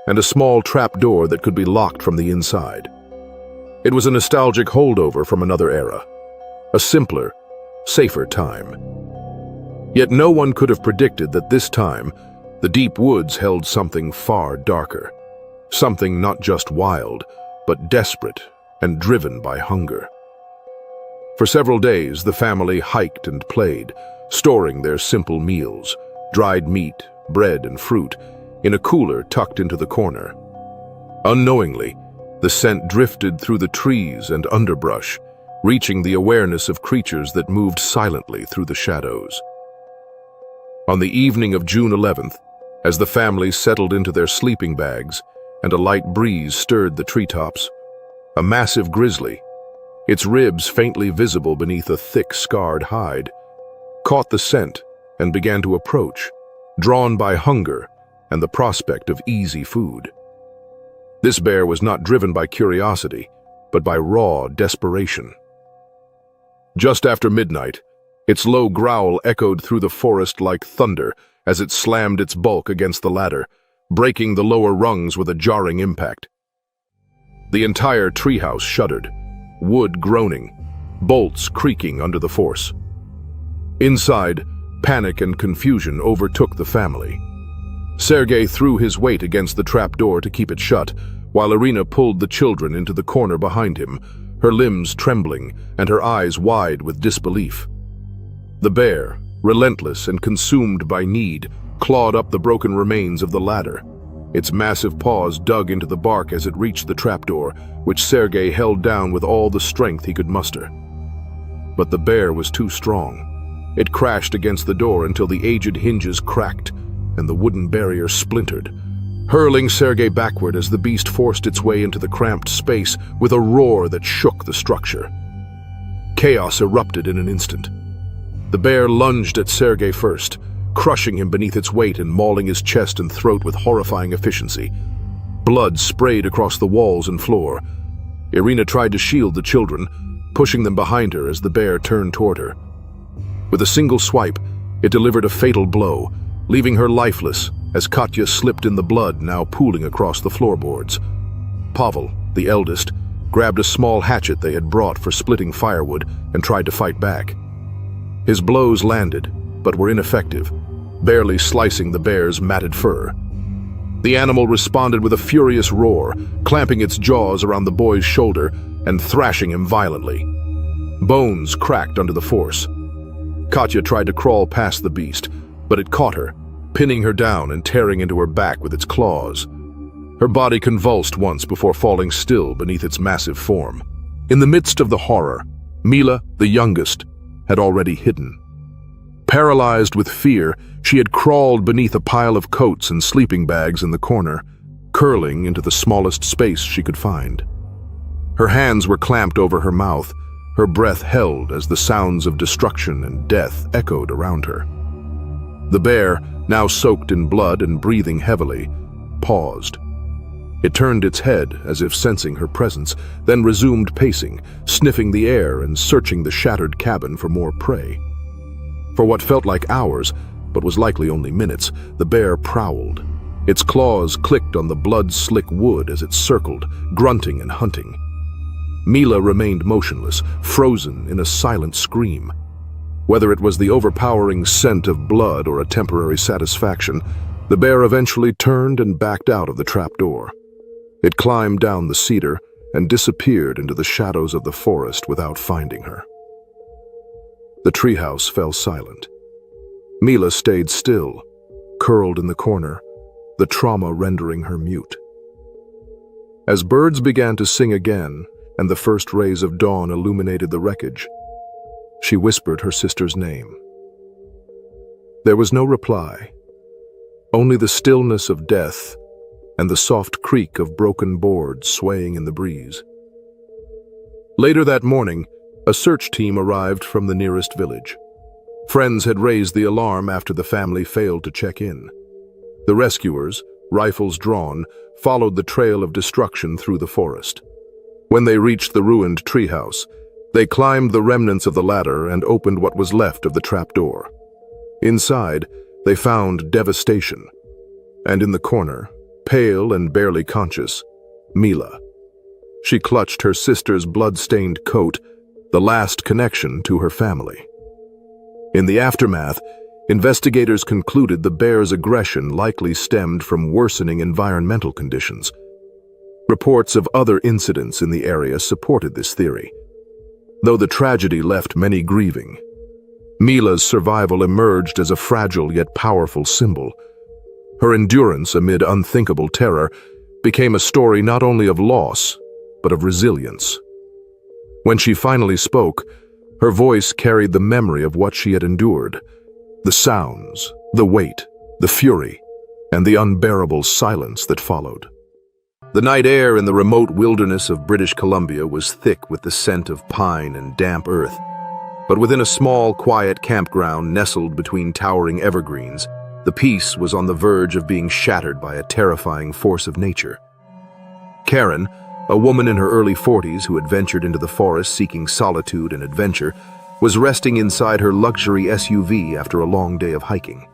and a small trap door that could be locked from the inside. It was a nostalgic holdover from another era, a simpler, safer time. Yet no one could have predicted that this time, the deep woods held something far darker, something not just wild, but desperate and driven by hunger. For several days, the family hiked and played, storing their simple meals, dried meat, bread, and fruit, in a cooler tucked into the corner. Unknowingly, the scent drifted through the trees and underbrush, reaching the awareness of creatures that moved silently through the shadows. On the evening of June 11th, as the family settled into their sleeping bags and a light breeze stirred the treetops, a massive grizzly, its ribs faintly visible beneath a thick, scarred hide, caught the scent and began to approach, drawn by hunger and the prospect of easy food. This bear was not driven by curiosity, but by raw desperation. Just after midnight, its low growl echoed through the forest like thunder as it slammed its bulk against the ladder, breaking the lower rungs with a jarring impact. The entire treehouse shuddered, wood groaning, bolts creaking under the force. Inside, panic and confusion overtook the family. Sergei threw his weight against the trapdoor to keep it shut, while Irina pulled the children into the corner behind him, her limbs trembling and her eyes wide with disbelief. The bear, relentless and consumed by need, clawed up the broken remains of the ladder. Its massive paws dug into the bark as it reached the trapdoor, which Sergei held down with all the strength he could muster. But the bear was too strong. It crashed against the door until the aged hinges cracked and the wooden barrier splintered, hurling Sergei backward as the beast forced its way into the cramped space with a roar that shook the structure. Chaos erupted in an instant. The bear lunged at Sergei first, crushing him beneath its weight and mauling his chest and throat with horrifying efficiency. Blood sprayed across the walls and floor. Irina tried to shield the children, pushing them behind her as the bear turned toward her. With a single swipe, it delivered a fatal blow, leaving her lifeless as Katya slipped in the blood now pooling across the floorboards. Pavel, the eldest, grabbed a small hatchet they had brought for splitting firewood and tried to fight back. His blows landed, but were ineffective, barely slicing the bear's matted fur. The animal responded with a furious roar, clamping its jaws around the boy's shoulder and thrashing him violently. Bones cracked under the force. Katya tried to crawl past the beast, but it caught her, pinning her down and tearing into her back with its claws. Her body convulsed once before falling still beneath its massive form. In the midst of the horror, Mila, the youngest, had already hidden. Paralyzed with fear, she had crawled beneath a pile of coats and sleeping bags in the corner, curling into the smallest space she could find. Her hands were clamped over her mouth, her breath held as the sounds of destruction and death echoed around her. The bear, now soaked in blood and breathing heavily, paused. It turned its head as if sensing her presence, then resumed pacing, sniffing the air and searching the shattered cabin for more prey. For what felt like hours, but was likely only minutes, the bear prowled. Its claws clicked on the blood-slick wood as it circled, grunting and hunting. Mila remained motionless, frozen in a silent scream. Whether it was the overpowering scent of blood or a temporary satisfaction, the bear eventually turned and backed out of the trapdoor. It climbed down the cedar and disappeared into the shadows of the forest without finding her. The treehouse fell silent. Mila stayed still, curled in the corner, the trauma rendering her mute. As birds began to sing again and the first rays of dawn illuminated the wreckage, she whispered her sister's name. There was no reply, only the stillness of death and the soft creak of broken boards swaying in the breeze. Later that morning, a search team arrived from the nearest village. Friends had raised the alarm after the family failed to check in. The rescuers, rifles drawn, followed the trail of destruction through the forest. When they reached the ruined treehouse, they climbed the remnants of the ladder and opened what was left of the trapdoor. Inside, they found devastation. And in the corner, pale and barely conscious, Mila. She clutched her sister's blood-stained coat, the last connection to her family. In the aftermath, investigators concluded the bear's aggression likely stemmed from worsening environmental conditions. Reports of other incidents in the area supported this theory, though the tragedy left many grieving. Mila's survival emerged as a fragile yet powerful symbol. Her endurance amid unthinkable terror became a story not only of loss, but of resilience. When she finally spoke, her voice carried the memory of what she had endured, the sounds, the weight, the fury, and the unbearable silence that followed. The night air in the remote wilderness of British Columbia was thick with the scent of pine and damp earth. But within a small, quiet campground nestled between towering evergreens, the peace was on the verge of being shattered by a terrifying force of nature. Karen, a woman in her early 40s who had ventured into the forest seeking solitude and adventure, was resting inside her luxury SUV after a long day of hiking.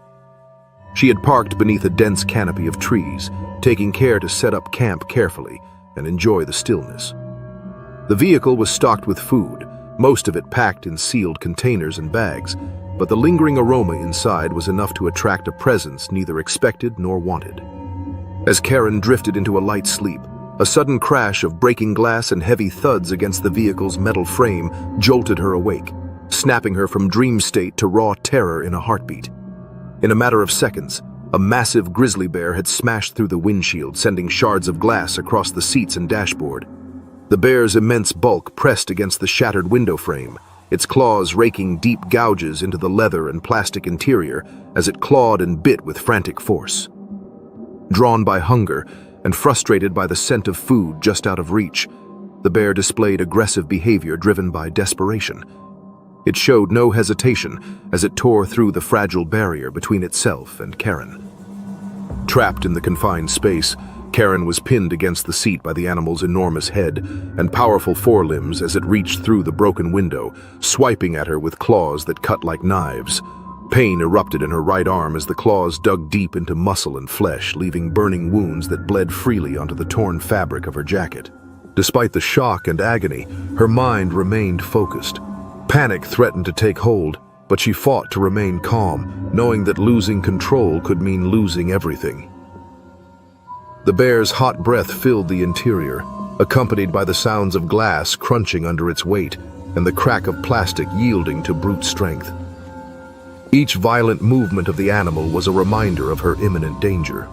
She had parked beneath a dense canopy of trees, taking care to set up camp carefully and enjoy the stillness. The vehicle was stocked with food, most of it packed in sealed containers and bags, but the lingering aroma inside was enough to attract a presence neither expected nor wanted. As Karen drifted into a light sleep, a sudden crash of breaking glass and heavy thuds against the vehicle's metal frame jolted her awake, snapping her from dream state to raw terror in a heartbeat. In a matter of seconds, a massive grizzly bear had smashed through the windshield, sending shards of glass across the seats and dashboard. The bear's immense bulk pressed against the shattered window frame, its claws raking deep gouges into the leather and plastic interior as it clawed and bit with frantic force. Drawn by hunger and frustrated by the scent of food just out of reach, the bear displayed aggressive behavior driven by desperation. It showed no hesitation as it tore through the fragile barrier between itself and Karen. Trapped in the confined space, Karen was pinned against the seat by the animal's enormous head and powerful forelimbs as it reached through the broken window, swiping at her with claws that cut like knives. Pain erupted in her right arm as the claws dug deep into muscle and flesh, leaving burning wounds that bled freely onto the torn fabric of her jacket. Despite the shock and agony, her mind remained focused. Panic threatened to take hold, but she fought to remain calm, knowing that losing control could mean losing everything. The bear's hot breath filled the interior, accompanied by the sounds of glass crunching under its weight and the crack of plastic yielding to brute strength. Each violent movement of the animal was a reminder of her imminent danger.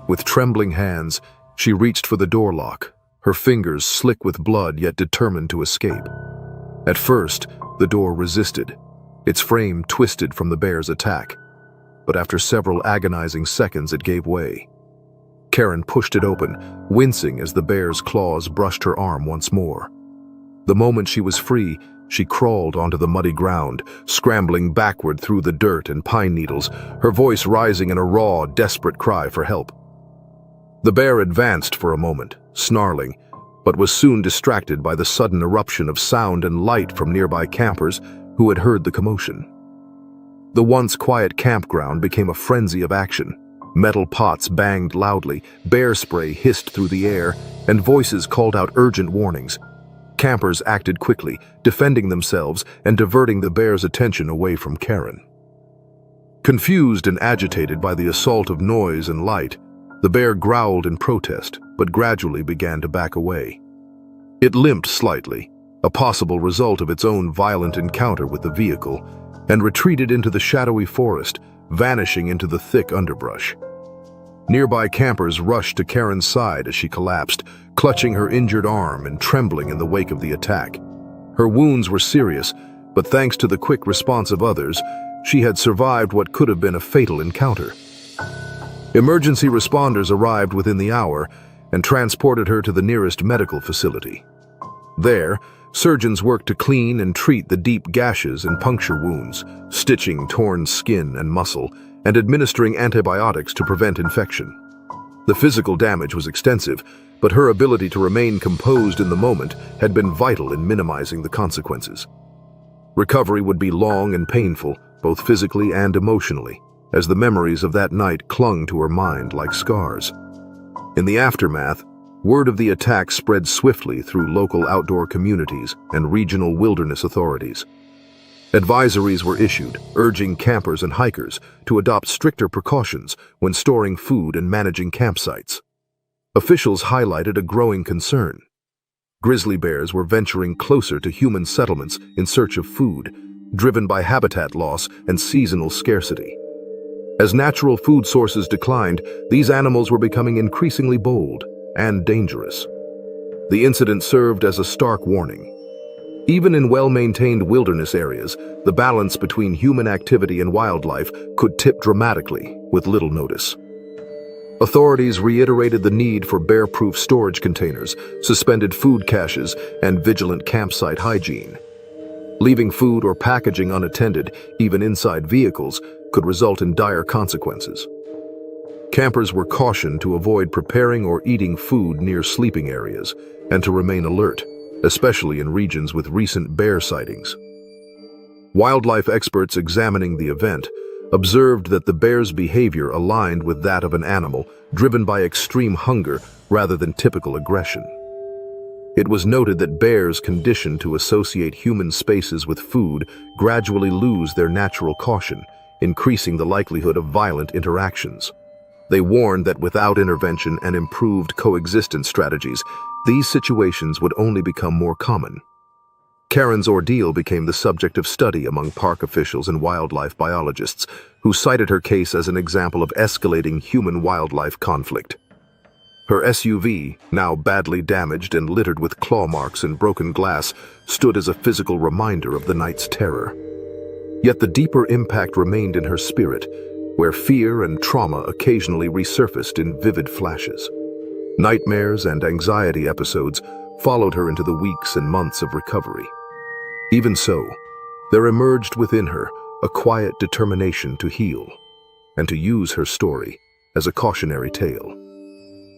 With trembling hands, she reached for the door lock, her fingers slick with blood yet determined to escape. At first, the door resisted, its frame twisted from the bear's attack, but after several agonizing seconds it gave way. Karen pushed it open, wincing as the bear's claws brushed her arm once more. The moment she was free, she crawled onto the muddy ground, scrambling backward through the dirt and pine needles, her voice rising in a raw, desperate cry for help. The bear advanced for a moment, snarling, but was soon distracted by the sudden eruption of sound and light from nearby campers who had heard the commotion. The once quiet campground became a frenzy of action. Metal pots banged loudly, bear spray hissed through the air, and voices called out urgent warnings. Campers acted quickly, defending themselves and diverting the bear's attention away from Karen. Confused and agitated by the assault of noise and light, the bear growled in protest, but gradually began to back away. It limped slightly, a possible result of its own violent encounter with the vehicle, and retreated into the shadowy forest, vanishing into the thick underbrush. Nearby campers rushed to Karen's side as she collapsed, clutching her injured arm and trembling in the wake of the attack. Her wounds were serious, but thanks to the quick response of others, she had survived what could have been a fatal encounter. Emergency responders arrived within the hour and transported her to the nearest medical facility. There, surgeons worked to clean and treat the deep gashes and puncture wounds, stitching torn skin and muscle, and administering antibiotics to prevent infection. The physical damage was extensive, but her ability to remain composed in the moment had been vital in minimizing the consequences. Recovery would be long and painful, both physically and emotionally, as the memories of that night clung to her mind like scars. In the aftermath, word of the attack spread swiftly through local outdoor communities and regional wilderness authorities. Advisories were issued, urging campers and hikers to adopt stricter precautions when storing food and managing campsites. Officials highlighted a growing concern. Grizzly bears were venturing closer to human settlements in search of food, driven by habitat loss and seasonal scarcity. As natural food sources declined, these animals were becoming increasingly bold and dangerous. The incident served as a stark warning. Even in well-maintained wilderness areas, the balance between human activity and wildlife could tip dramatically with little notice. Authorities reiterated the need for bear-proof storage containers, suspended food caches, and vigilant campsite hygiene. Leaving food or packaging unattended, even inside vehicles, could result in dire consequences. Campers were cautioned to avoid preparing or eating food near sleeping areas and to remain alert, especially in regions with recent bear sightings. Wildlife experts examining the event observed that the bear's behavior aligned with that of an animal driven by extreme hunger rather than typical aggression. It was noted that bears conditioned to associate human spaces with food gradually lose their natural caution, increasing the likelihood of violent interactions. They warned that without intervention and improved coexistence strategies, these situations would only become more common. Karen's ordeal became the subject of study among park officials and wildlife biologists, who cited her case as an example of escalating human-wildlife conflict. Her SUV, now badly damaged and littered with claw marks and broken glass, stood as a physical reminder of the night's terror. Yet the deeper impact remained in her spirit, where fear and trauma occasionally resurfaced in vivid flashes. Nightmares and anxiety episodes followed her into the weeks and months of recovery. Even so, there emerged within her a quiet determination to heal and to use her story as a cautionary tale.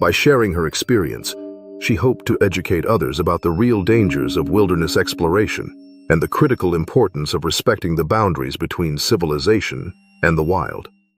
By sharing her experience, she hoped to educate others about the real dangers of wilderness exploration and the critical importance of respecting the boundaries between civilization and the wild.